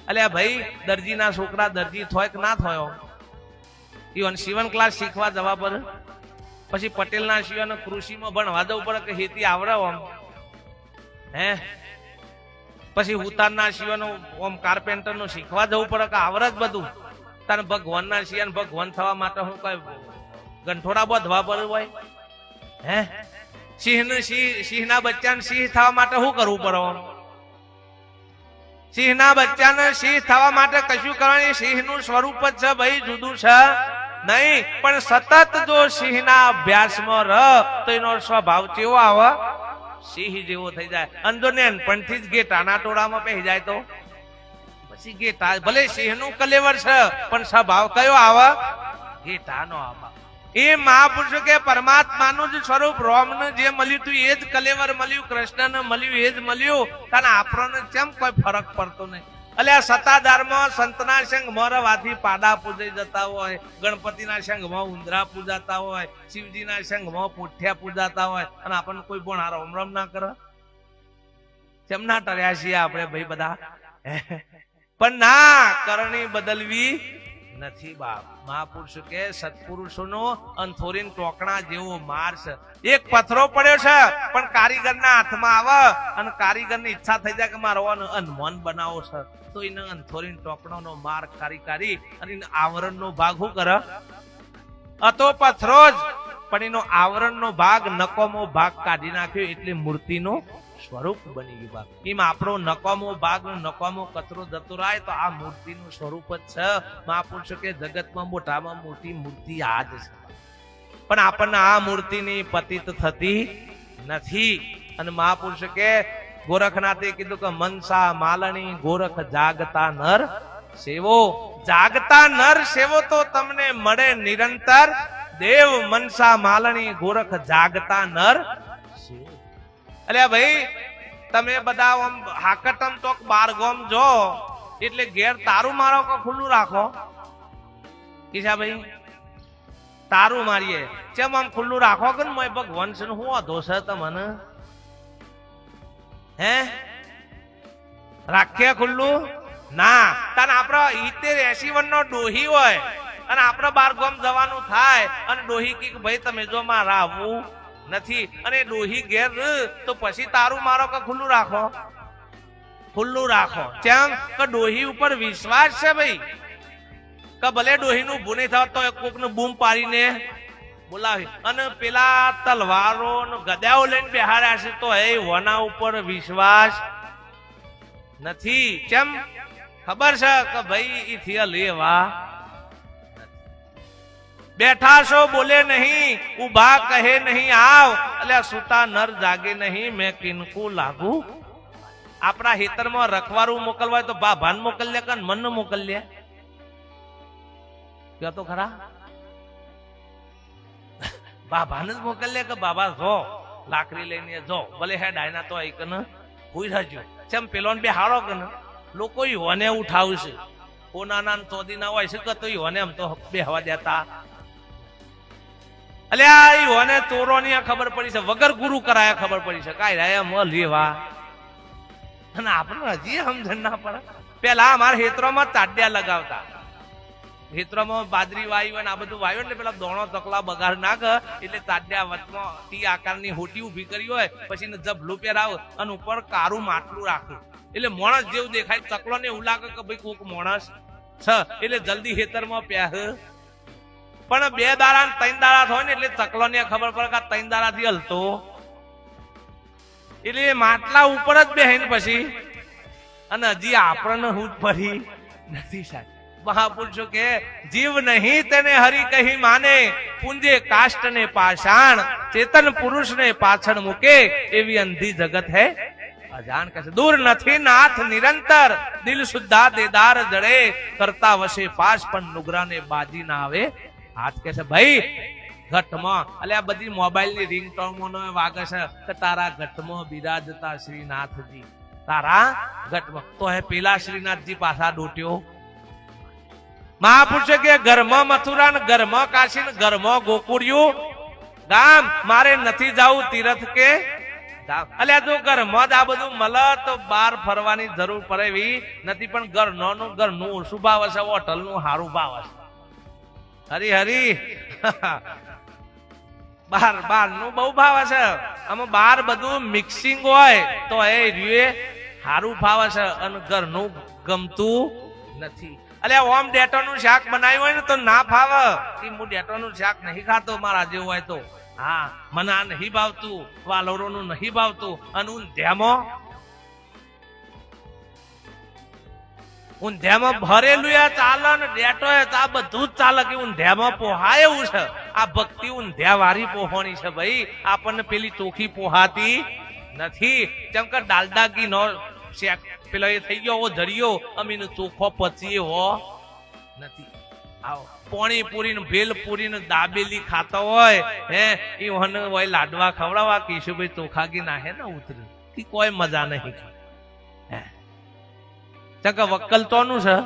અલ્યા ભાઈ, દરજીના છોકરા દરજી થોય કે ના થયો? ઈવન સીવન ક્લાસ શીખવા જવા પડે, પછી પટેલના શિવાને કૃષિમાં ભણવા જવું પડે કે ખેતી આવડે આમ, હે પછી ઉતારના શિવાનું ઓમ કાર્પેન્ટર નું શીખવા જવું પડે કે આવડે જ બધું. તારે ભગવાનના શિયાન ભગવાન થવા માટે હું કઈ ગંઠોડા બાંધવા પડે હોય? હે સિંહના બચ્ચાને સિંહ થવા માટે શું કરવું પડે? સિંહના બચ્ચાને સિંહ થવા માટે કશું કરવાની, સિંહનું સ્વરૂપ જ છે ભાઈ, જુદું છે નહીં. પણ સતત જો સિંહના અભ્યાસમાં રહ તો એનો સ્વભાવ કેવો આવે? સિંહ જેવો થઈ જાય. અંદરને પણથી જ ગેટાના ટોળામાં પહેરી જાય તો પછી ગેટા ભલે સિંહનું કલેવર છે પણ સ્વભાવ કયો આવે ગેટાનો આવે. એ મહાપુરુષો કે પરમાત્માનું જ સ્વરૂપ રોમને જે મળ્યું તું એ જ કલેવર મળ્યું, કૃષ્ણને મળ્યું એ જ મળ્યું. કારણ આપણને કેમ કોઈ ફરક પડતો નહીં. એટલે આ સત્તાધારમાં સંતના સંઘમાં રવાથી પાડા પૂજાઈ જતા હોય, ગણપતિના સંઘમાં ઉંદરા પૂજાતા હોય, શિવજીના સંઘમાં પોઠિયા પૂજાતા હોય, અને આપણને કોઈ પણ આ રોમ રોમ ના કરે. કેમ ના ટર્યા છીએ આપણે ભાઈ બધા? પણ ના, કરણી બદલવી નથી બાપ. મહાપુરુષો કે સત્પુરુષોનો અંથોરીન ટોકણા જેવો માર છે. એક પથરો પડ્યો છે પણ કારીગરના હાથમાં આવે અને કારીગરની ઈચ્છા થઈ જાય કે મારો અનમોન બનાવો છે, તો એને અંથોરીન ટોકણાનો માર કારી અને આવરણનો ભાગ શું કરે? અતો પથરો જ, પણ એનો આવરણનો ભાગ નકોમો ભાગ કાઢી નાખ્યો એટલે મૂર્તિનો સ્વરૂપ બની ગયું. બાપ એમ આપણો નકામો ભાગ નકામો કચરો જતો રહે તો આ મૂર્તિનું સ્વરૂપ જ છે. મહાપુરુષો કે જગતમાં મોટામાં મોટી મૂર્તિ આ જ છે, પણ આપણને આ મૂર્તિની પતિત થતી નથી. અને મહાપુરુષો કે ગોરખનાથે કીધું કે મનસા માલણી ગોરખ જાગતા નર સેવો. જાગતા નર સેવો તો તમને મળે નિરંતર. દેવ મનસા માલણી ગોરખ જાગતા નર સેવો. એટલે ભાઈ તમે બધા આમ હાકટમ ચોક બારગોમ જો એટલે ઘેર તારું મારો કે ખુલ્લું રાખો? કિશા ભાઈ તારું મારીએ કેમ આમ ખુલ્લું રાખો કે મોય ભગવાન છે હું અધો છે તમને? હે રાખીએ ખુલ્લું? ના. તાન આપડે 70-80 નો ડોહી હોય અને આપડે બારગોમ જવાનું થાય અને ડોહી કે ભાઈ તમે જો મારા આવું નથી અને ડોહી ઘેર તો પછી તારું મારો કે ખુલ્લું રાખો? ખુલ્લું રાખો. કેમ કે ડોહી ઉપર વિશ્વાસ છે ભાઈ, કે ભલે ડોહી નું ભૂ નહીં થવા તો કોક નું બૂમ પાડીને બોલાવી. અને પેલા તલવારો ગદાઓ લઈને બેહાડ્યા છે તો એ વના ઉપર વિશ્વાસ નથી. કેમ? ખબર છે કે ભાઈ ઈથી લેવા બેઠા છો બોલે નહીં, ઉભા કહે નહીં આવ. એટલે સુતા નર જાગે નહીં મેં કિનકુ લાગુ. આપણા હેતરમાં રખવારું મોકલવાય તો બાભાન મોકલ્યા કે મન મોકલ્યા? ક્યાં તો ખરા બાભાને જ મોકલ્યા કે બાબા જો લાકડી લઈને જો ભલે હે ડાયના તો એક ને હુઈ રહેજો. કેમ પેલો બે હારો કે લોકો ઈહોને ઉઠાવશે. કોના ચોદી ના હોય છે કે તો ઈહોને આમ તો બે હવા દેતા. અલ્યા ઈહોને ચોરોની ખબર પડી છે, વગર ગુરુ કરાયા ખબર પડી છે કાઈ રહ્યા મ લેવા. અને આપણે હજી સમજણ ના પડે. પેલા અમારા હેત્રોમાં તાડ્યા લગાવતા, હેત્રોમાં બાજરી વાયુ અને આ બધું વાયુ એટલે પેલા દોણો તકલા બગાડ નાખ એટલે તાડ્યા વચમાં ટી આકારની હોટી ઉભી કરી હોય, પછી જબલું પહેરાવ અને ઉપર કારું માટલું રાખ્યું એટલે માણસ જેવું દેખાય. ચકલો ને એવું લાગે કે ભાઈ કોક માણસ છે એટલે જલ્દી હેતરમાં પ્યાહ. પણ 2 દાડા 3 દાડા થાય ને એટલે ચકલો ને ખબર પડે કે 3 દાડા થી હલતો એટલે માટલા ઉપર જ બેહીને પછી અને હજી આપણને હું ફરી નથી સાહેબ. મહાપુરુષો કે જીવ નહીં તેને હરિ કહી માને, પુંજે કાષ્ટ ને પાષાણ, ચેતન પુરુષ ને પાછળ મૂકે એવી અંધી જગત હે અજાણ. કહે દૂર નથી નાથ નિરંતર, દિલ સુદ્ધા દેદાર જડે, કરતા વશે પાસ પણ નુગરાને બાજી ના આવે હાથ. કે છે ભાઈ ઘટમાં એટલે આ બધી મોબાઈલ ની રિંગટોન વાગે છે કે તારા ઘટમાં બિરાજતા શ્રીનાથજી, તારા ઘટમાં. તો હે પેલા શ્રીનાથજી પાછા ડોટ્યો. મહાપુરુષે કે ઘરમાં મથુરા ને ઘરમાં કાશી ને ઘરમાં ગોકુળિયું ગામ, મારે નથી જવું તીરથ કે અલ્યા જો ઘરમાં જ આ બધું મળે તો બહાર ફરવાની જરૂર પડે એવી નથી. પણ ઘરનું ઓછું ભાવ હશે, હોટલ નું સારું ભાવ હશે. હરી હરી બાર નું બહુ ભાવ હશે. આમાં બહાર બધું મિક્સિંગ હોય તો એ સારું ભાવ હશે અને ઘરનું ગમતું નથી. અલ્યા ઓમ ડેટો નું શાક બનાવ્યું હોય ને તો ના ફાવે. હું ડેટો નું શાક નહીં ખાતો મારા જેવું હોય તો. હા મને આ નહીં ભાવતું, વાલોરો નું નહીં ભાવતું. અને ઊંધ્યામાં ભરેલું ચાલે ને ડેટો આ બધું જ ચાલે કે ઊંધ્યામાં પોહાય એવું છે. આ ભક્તિ ઊંધ્યા વાળી પોહોણી છે ભાઈ. આપણને પેલી ચોખી પોહાતી નથી. જેમ કે ડાલડા ઘી નો પેલો એ થઈ ગયો હો જડિયો અમીનો ચોખ્ખો પચીએ હો નથી. આવો પોણી પૂરી ને ભેલ પૂરી ને દાબેલી ખાતો હોય હે ઈ વહન હોય લાડવા ખવડાવવા કેશુભાઈ ચોખાગી નાહે ને ઉતરે કે કોઈ મજા નહીં. હે ચક વક્કલ તોનું છે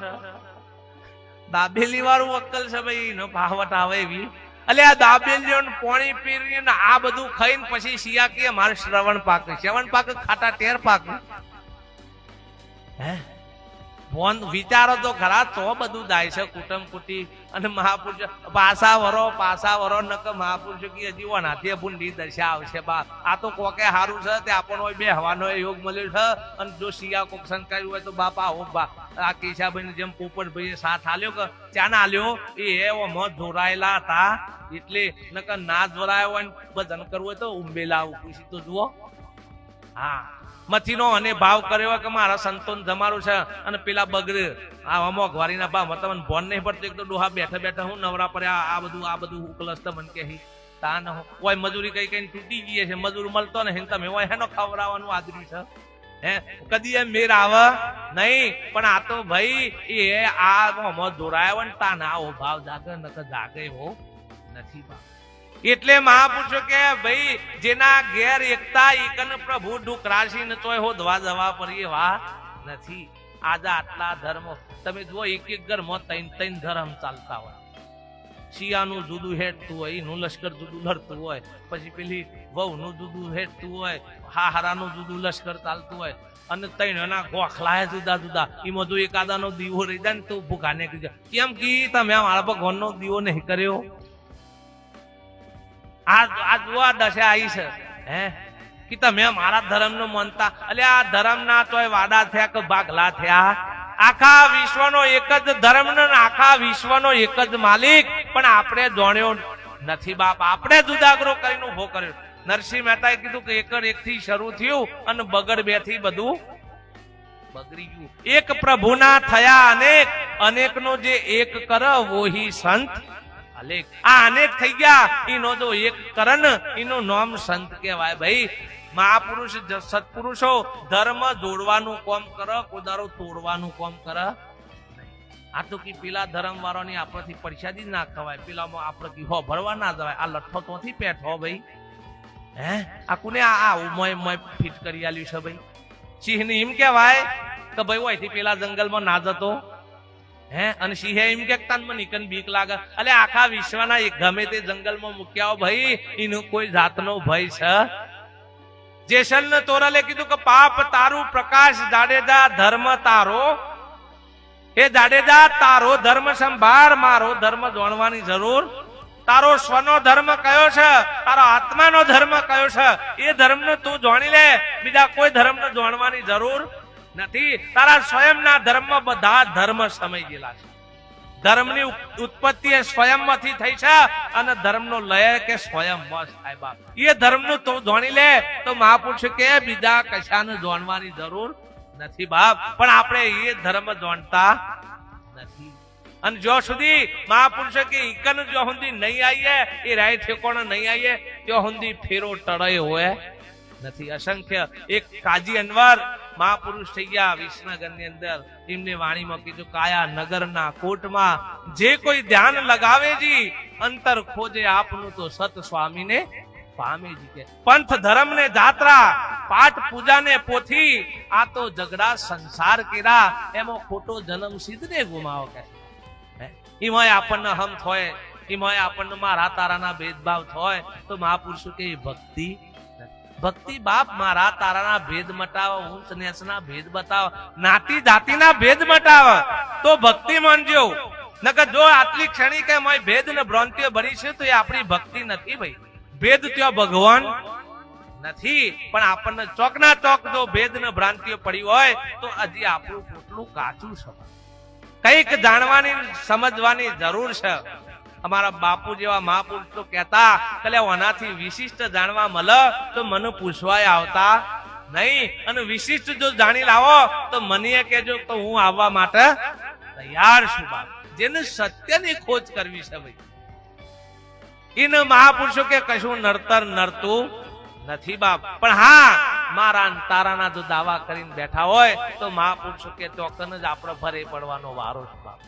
દાબેલી વાળું વક્કલ છે ભાઈ નો ભાવટ આવે એવી. એટલે આ દાબેલીઓ પોણી પીરીને આ બધું ખાઈને પછી શિયા કે મારે શ્રવણ પાક ખાટા ટેર પાક. હે ફોન વિચારો તો ખરા તો બધું દાય છે કુટુંબ કુટી અને મહાપુરુષ પાસા વરો નક મહાપુરુષો કે હજી વનાથી ભૂંડી દશા આવશે બા. આ તો કોકે હારું છે તે આપણો બે હવાનો યોગ મળ્યો છે અને જો શિયા કોક સંસ્કાર્યું હોય તો બાપા હો બા. આ કેશાભાઈ જેમ પોપટભાઈએ સાથ આલ્યો કે ચાના આલ્યો એ મોત જોરાયેલા હતા એટલે નકર ના જોરાયો હોય ભજન કરવું હોય તો ઉંબેલા પૂછી તો જુઓ. હા મથીનો અને ભાવ કર્યો કે મારા સંતોન જમારું છે અને પેલા બગડે આ મોંઘવારીના ભાવ તમને ભોન નહીં પડતું. એક તો ડોહા બેઠા હું નવરા પડ્યા આ બધું ઉકલસ તો મને કે તા ન કોઈ મજૂરી કઈ તૂટી ગઈ છે મજૂર મળતો ને તમે હોય હેનો ખવડાવવાનું આદર્યું છે. હે કદી એમ મેર આવે નહીં પણ આ તો ભાઈ એ આ મોં દોરાયો હોય ને તા ના આવો ભાવ જાગે નકર જાગે એવો નથી ભાવ. એટલે મહાપુરુષો કે ભાઈ જેના ઘેર એકતા એકન પ્રભુ દુઃખ રાશિ ન તોય હો ધવા જવા પરી વા નથી. આજે આટલા ધર્મ તમે જુઓ એક ઘરમાં ત્રણ ધર્મ ચાલતા હોય. શિયાનું જુદું હેઠતું હોય એનું લશ્કર જુદું લડતું હોય પછી પેલી વહુનું જુદું હેઠતું હોય હારાનું જુદું લશ્કર ચાલતું હોય અને ત્રણના ગોખલા જુદા જુદા એમાં જો એકાદાનો દીવો રહી જાય ને તો ભૂખાને કીધું કેમ કી તમે મારા ભગવાનનો દીવો નહીં કર્યો. આ જોવા દશા આવી છે હે કે તમે મારા ધર્મ નું માનતા. એટલે આ ધર્મ ના તોય વાડા થયા કે ભાગલા થયા. આખા વિશ્વનો એક જ ધર્મ ને આખા વિશ્વનો એક જ માલિક પણ આપણે જાણ્યો નથી બાપ. આપણે જુદાગરો કરીને ઉભો કર્યો. નરસિંહ મહેતાએ કીધું કે એકર એક થી શરૂ થયું અને બગડ બે થી બધું બગડી ગયું. એક પ્રભુના થયા અનેક અનેક નો જે એક કર વોહી સંત આ અનેક થઈ ગયા એનો જો એક કરન એનું નામ સંત કહેવાય. ભાઈ મહાપુરુષ સત્પુરુષો ધર્મ જોડવાનું કામ કરે કોદારો તોડવાનું કામ કરે. આ તો કે પેલા ધર્મ વાળાની આપણાથી પરિષાદી ના ખવાય પેલામાં આપણે કી હો ભરવા ના જવાય. આ લઠ્ઠો તોથી પેઠો ભાઈ હે આ કોને આ ઉમય ફિટ કરી આલ્યું છે ભાઈ. સિંહ ને એમ કહેવાય કે ભાઈ હોય પેલા જંગલમાં ના જતો હે અને સિંહે એમ કે તન મને નીકન બીક લાગે. એટલે આખા વિશ્વના એક ગમે તે જંગલમાં મૂક્યા ભાઈ એનું કોઈ જાતનો ભય છે. જેસલ ને તોરલે કીધું કે પાપ તારું પ્રકાશ જાડેજા ધર્મ તારો. હે જાડેજા તારો ધર્મ સંભાળ મારો ધર્મ જાણવાની જરૂર. તારો સ્વનો ધર્મ કયો છે તારો આત્માનો ધર્મ કયો છે એ ધર્મ ને તું જાણી લે. બીજા કોઈ ધર્મ ને જાણવાની જરૂર નથી. તારા સ્વયંના ધર્મ બધા ધર્મ સમય ગયેલા છે. ધર્મની ઉત્પત્તિ એ સ્વયંમાંથી થઈ છે અને ધર્મનો લય કે સ્વયંમાં થાય બાપ. એ ધર્મનું તું જાણી લે તો મહાપુરુષ કે બીજા કશાને જાણવાની જરૂર નથી બાપ. પણ આપણે એ ધર્મ જાણતા નથી. અને જો સુધી મહાપુરુષ કે ઈકન જો સુધી નહીં આવીએ એ રાય ઠેકોણા નહીં આવીએ ત્યાં સુધી ફેરો ટળે હોય નથી. અસંખ્ય એક કાજી અનવર મહાપુરુષ થઈ ગયા વિસનગર ની અંદર. એમની વાણીમાં કીધું કાયા નગરના કોટમાં જે કોઈ ધ્યાન લગાવે જી અંતર ખોજે આપનું તો સત સ્વામીને પામે જી. કે પંથ ધર્મ ને જાત્રા પાઠ પૂજા ને પોથી આ તો ઝઘડા સંસાર કેરા એમાં ખોટો જન્મ સિદ્ધ ને ગુમાવો કે એમાં આપણને હમ થાય એમાં આપણને મારા તારાના ભેદભાવ થાય તો મહાપુરુષો કે ભક્તિ ભક્તિ બાપ મારા તારાના ભેદ મટાવો ઊંચ નીચના ભેદ બતાવો નાતી જાતિના ભેદ મટાવો તો ભક્તિ માનજો. નકર જો આટલી ક્ષણિક ભેદ ને ભ્રાંતિઓ ભરી છે તો એ આપણી ભક્તિ નથી ભાઈ. ભેદ ત્યાં ભગવાન નથી પણ આપણને ચોક ના ચોક જો ભેદ ને ભ્રાંતિઓ પડી હોય તો હજી આપણું પોટલું કાચું છે. કઈક જાણવાની સમજવાની જરૂર છે. અમારા બાપુ જેવા મહાપુરુષ તો કહેતા કે આનાથી વિશિષ્ટ જાણવા મળે તો મને પૂછવાય આવતા નહીં. અને વિશિષ્ટ જો જાણી લાવો તો મને કહેજો તો હું આવવા માટે તૈયાર છું બાપ. જેને સત્યની ખોજ કરવી છે ભાઈ એને મહાપુરુષો કે કશું નડતર નડતું નથી બાપ. પણ હા મારા ને તારાના જો દાવા કરીને બેઠા હોય તો મહાપુરુષો કે ચોકન જ આપણે ભરે પડવાનો વારો છે બાપ.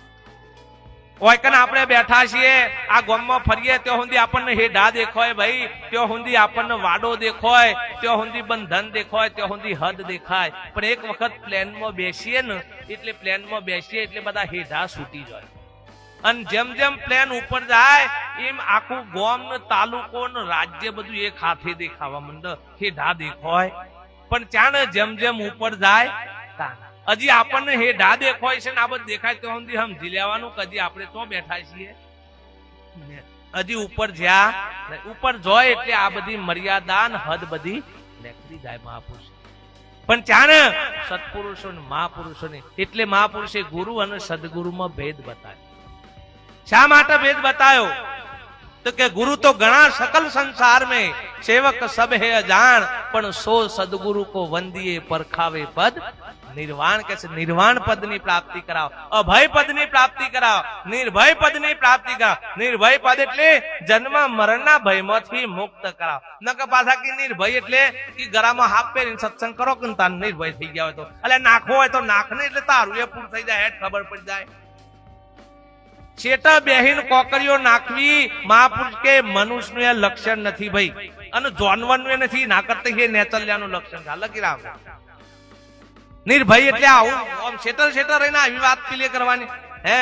ઓયકન આપણે બેઠા છીએ આ ગામમાં ફરીએ ત્યાં સુધી આપણને હેડા દેખાય ભાઈ, ત્યાં સુધી આપણને વાડો દેખાય, ત્યાં સુધી બંધન દેખાય, ત્યાં સુધી હદ દેખાય. પણ એક વખત પ્લેનમાં બેસીએ ને એટલે બધા હેડા છૂટી જાય. અને જેમ જેમ પ્લેન ઉપર જાય એમ આખું ગામ ને તાલુકો ને રાજ્ય બધું એક હાથે દેખાવા માંડે, હેડા દેખાય. પણ ત્યાં જેમ જેમ ઉપર જાય હજી આપણને હેડા દેખાય છે ને આ બધું દેખાય તો સમજી લેવાનું કે હજી આપણે તો બેઠા છીએ. હજી ઉપર જાય એટલે આ બધી મર્યાદા ને હદ બધી નીકળી જાય મહાપુરુષ. પણ ત્યાં સત્પુરુષો ને મહાપુરુષો ને એટલે મહાપુરુષે ગુરુ અને સદગુરુમાં ભેદ બતાવ્યો. શા માટે ભેદ બતાવ્યો? તો કે ગુરુ તો ગણા सकल संसार में सेवक सब है अजान, पण सो सदगुरु को वंदिए परखावे पद निर्वाण. के निर्वाण पद ની પ્રાપ્તિ કરાવો, અભય પદ ની પ્રાપ્તિ કરાવો, નિર્ભય પદ ની પ્રાપ્તિ કરાવો. નિર્ભય પદ એટલે જન્મ મરણના ભયમાંથી મુક્ત કરાવો. નકર પાછા કે નિર્ભય એટલે કે ગરામાં હાફ પહેરીને સત્સંગ કરો કે તાર નિર્ભય થઈ ગયા હોય તો એટલે નાખો હોય તો નાખને એટલે તારું એ પૂરું થઈ જાય, ખબર પડી જાય. શેટા બેહીન કોકરીઓ નાખવી મહાપુરુષ કે મનુષ્યનું લક્ષણ નથી ભાઈ, અને જાનવરનું નથી, ના કરતા એ નેચરલિયાનું લક્ષણ છે. લખી રાખો નિર્ભય એટલે આવું આમ શેટર રહીને આવી વાત ક્લિયર કરવાની. હે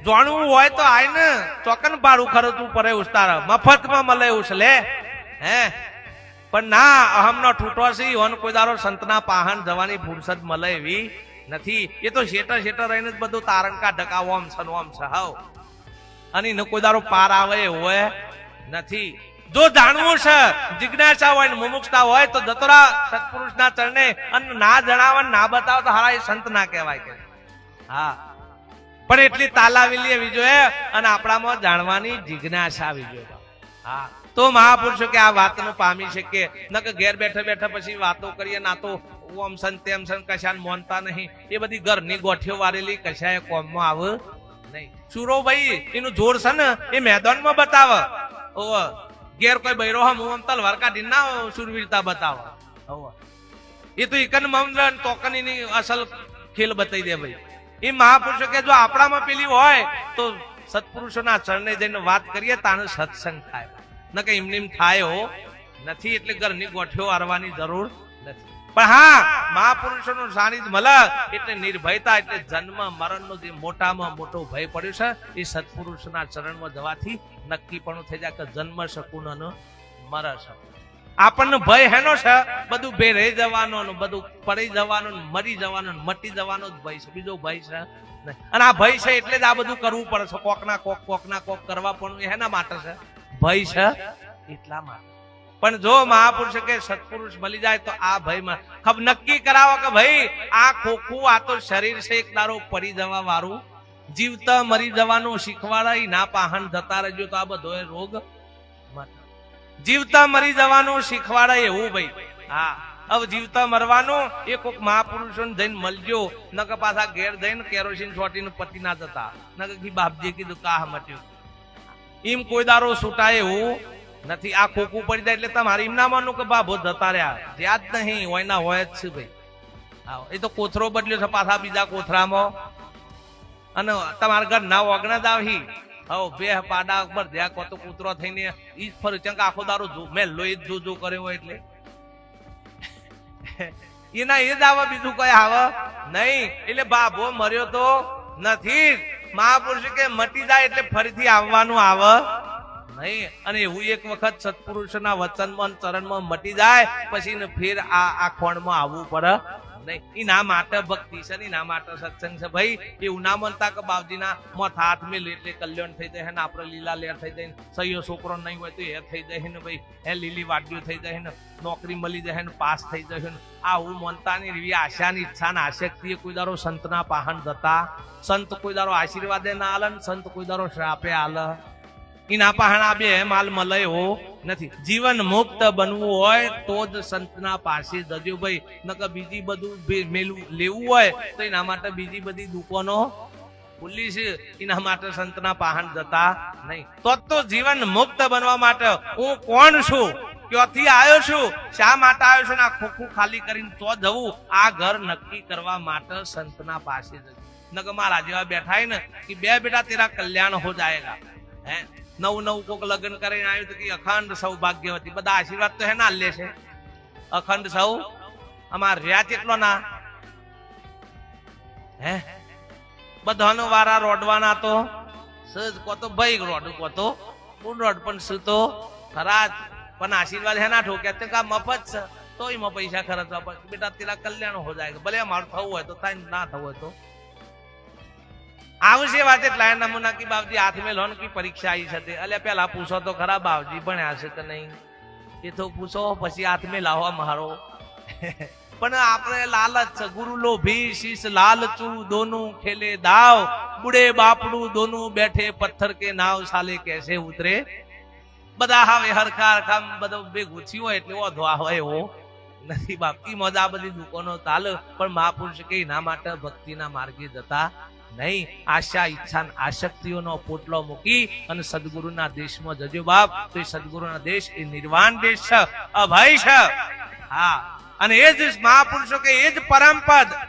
જાણવું હોય તો આય ને ચોકન પાડું ખરચવું પડે, ઉસ્તાર મફતમાં મળે એવું છે લે. હે પણ ના અહમનો ઠૂટો છે ઓન કોઈ દારો સંતના પાહન જવાની ફુરસદ મળે એવી નથી. એ તો શેટર રહીને જ બધું તારણકા ઢકાવો આમ છે હાવ, અને એને કોઈ દારો પાર આવે હોય નથી. જો જાણવું છે જિજ્ઞાસા હોય ને મુમુક્ષતા હોય તો દતોરા સત્પુરુષના ચરણે અને ના જણાવે ના બતાવો તો હારા એ સંત ના કહેવાય કે. હા પણ એટલી તાલાવી લેવી જોઈએ અને આપણામાં જાણવાની જિજ્ઞાસા આવી જોઈએ. હા તો મહાપુરુષો કે આ વાતનું પામી છે કે ન કે ઘેર બેઠા પછી વાતો કરીએ ના તો ઓમ સંત તેમ સંત કશાને મોનતા નહીં. એ બધી ઘરની ગોઠીઓ વારેલી કશાએ કોમમાં આવે નહીં. સુરો ભાઈ એનું જોર છે ને એ મેદાનમાં બતાવે. ઘેર કોઈ બૈરો હમ તલવાર કાઢી ના સુરવીરતા બતાવે. એ તો એકન મમન તોકનની અસલ ખેલ બતાવી દે ભાઈ. એ મહાપુરુષો કે જો આપણામાં પેલી હોય તો સત્પુરુષોના ચરણે જઈને વાત કરીએ તાનો સત્સંગ થાય, ન કે એમ થાય હો નથી. એટલે ઘરની ગોઠીઓ વારવાની જરૂર નથી. પણ હા મહાપુરુષોનું સાનિધ્ય મળે એટલે નિર્ભયતા, એટલે જન્મ મરણનો જે મોટામાં મોટો ભય પડ્યો છે એ સત્પુરુષના ચરણમાં જવાથી નક્કી પણ થઈ જાય કે જન્મ શકુન અને મર શકુન. આપણને ભય હેનો છે બધું બે રહી જવાનો, બધું પડી જવાનું, મરી જવાનું, મટી જવાનો જ ભય છે, બીજો ભય છે નહીં. અને આ ભય છે એટલે જ આ બધું કરવું પડે છે. કોકના કોક કરવા પણ એના માટે છે, ભય છે એટલા માટે. પણ જો મહાપુરુષ કે સત્પુરુષ મળી જાય તો આ ભયમાં ખબ નક્કી કરાવો કે ભાઈ આ ખોખું આ તો શરીર છે, એક દારો પડી જવા વાળું, જીવતા મરી જવાનું શીખવાડાય ના પાહન જતા રહેજો તો આ બધો રોગ. જીવતા મરી જવાનું શીખવાડાય એવું ભાઈ. હા હવે જીવતા મરવાનું એ કોઈક મહાપુરુષોને જઈને મળજો, ન કે પાછા ઘેર જઈને કેરોસીન છોટીને પતિ ના જતા, ન કે બાપજી કીધું કાહ મટ્યું. એમ કોઈ દારો છૂટાય એવું નથી. આ ખોખું પડી જાય એટલે તમારે એમ ના માનું કે બાબો જતા રહ્યા, જ્યાં જ નહીં હોય ના હોય જ છે ભાઈ. એ તો કોથરો બદલ્યો છે પાછા બીજા કોથરામાં, અને તમારા ઘર ના ઓગણા જ આવી હવે બે પાડા પર જ્યાં કોતો કૂતરો થઈને ઈ જ ફર્યું. ચંક આખો દારો મેં લોહી જોજો કર્યો હોય એટલે એના એ જ આવે, બીજું કઈ આવે નહીં. એટલે બાબો મર્યો તો નથી. મહાપુરુષ કે મટી જાય એટલે ફરીથી આવવાનું આવે નહીં. અને એવું એક વખત સત્પુરુષના વચનમાં ચરણમાં મટી જાય પછી ફેર આ ખોણમાં આવવું પડે નહીં. એના માટે ભક્તિ છે, એના માટે સત્સંગ છે ભાઈ. એવું ના માનતા કે બાપજીના મોથ હાથ મેલ એટલે કલ્યાણ થઈ જાય ને આપણે લીલા લેર થઈ જાય, સહીયો છોકરો નહીં હોય તો એ થઈ જાય ને ભાઈ, એ લીલી વાડીઓ થઈ જાય ને નોકરી મળી જાય ને પાસ થઈ જાય ને. આવું માનતાની એવી આશાની ઈચ્છા ને આશક્તિ કોઈ દારો સંતના પાહન જતા. સંત કોઈ દારો આશીર્વાદે ના આલે ને સંત કોઈ દારો શ્રાપે આલે. એના પહાણા બે માલ મળે એવો નથી. જીવન મુક્ત બનવું હોય તો જ સંતના પાસે જજો ભાઈ, નકર બીજી બધું લેવું હોય તો એના માટે બીજી બધી દુકાનો ખુલ્લી છે, એના માટે સંતના પાહન જતા નહીં. તો જીવન મુક્ત બનવા માટે હું કોણ છું ક્યાંથી આવ્યો છું, શા માટે આવ્યો છું, આ ખોખું ખાલી કરીને તો જવું, આ ઘર નક્કી કરવા માટે સંતના પાસે જવું. નગર મારા જેવા બેઠા ને કે બે બેટા તેરા કલ્યાણ હો જાયેગા. હે નવું નવું કોક લગ્ન કરીને આવ્યું તો કે અખંડ સૌભાગ્યવતી. બધા આશીર્વાદ તો હે ના લે છે. અખંડ સૌ અમાર રહ્યા કેટલો ના હે બધાનો વારા રોડવાના તો સજ કોતો ભાઈ રોડ કોતો પૂર્ણ રોડ પણ શું તો ખરા જ. પણ આશીર્વાદ હે ના ઠોકે તો કા મફત છે તો એમાં પૈસા ખર્ચવા પડે. બેટા તેરા કલ્યાણ હો જાય. ભલે મારું થવું હોય તો થાય, ના થવું હોય તો આવશે વાત. એટલા નમૂના કી બાપજી હાથ મેં લોન કી પરીક્ષા આવી છે. અલ્યા પેલા પૂછો તો ખરા બાપજી ભણ્યા છે કે નહીં, એ તો પૂછો પછી હાથ મેં લાવવા મારો. પણ આપણે લાલચ છે. ગુરુ લોભી શીશ લાલચું દોનું ખેલે દાવ, બુડે બાપડું દોનું બેઠે પથ્થર કે નાવ, સાલે કેસે ઉતરે. બધા હવે હરખા હરખા બધું ભેગું થયું હોય એટલે વધો હોય એવો નથી બાપ. ઈ મજા બધી દુકાનો ચાલે પણ મહાપુરુષ કે એના માટે ભક્તિના માર્ગે જતા નહીં. આશા ઈચ્છા આશક્તિઓનો પોટલો મૂકી અને સદગુરુના દેશમાં જજો બાપ. તો એ સદગુરુના દેશ એ નિર્વાણ દેશ છે, અભય છે. હા, અને એ જ મહાપુરુષો કે એ જ પરમ પદ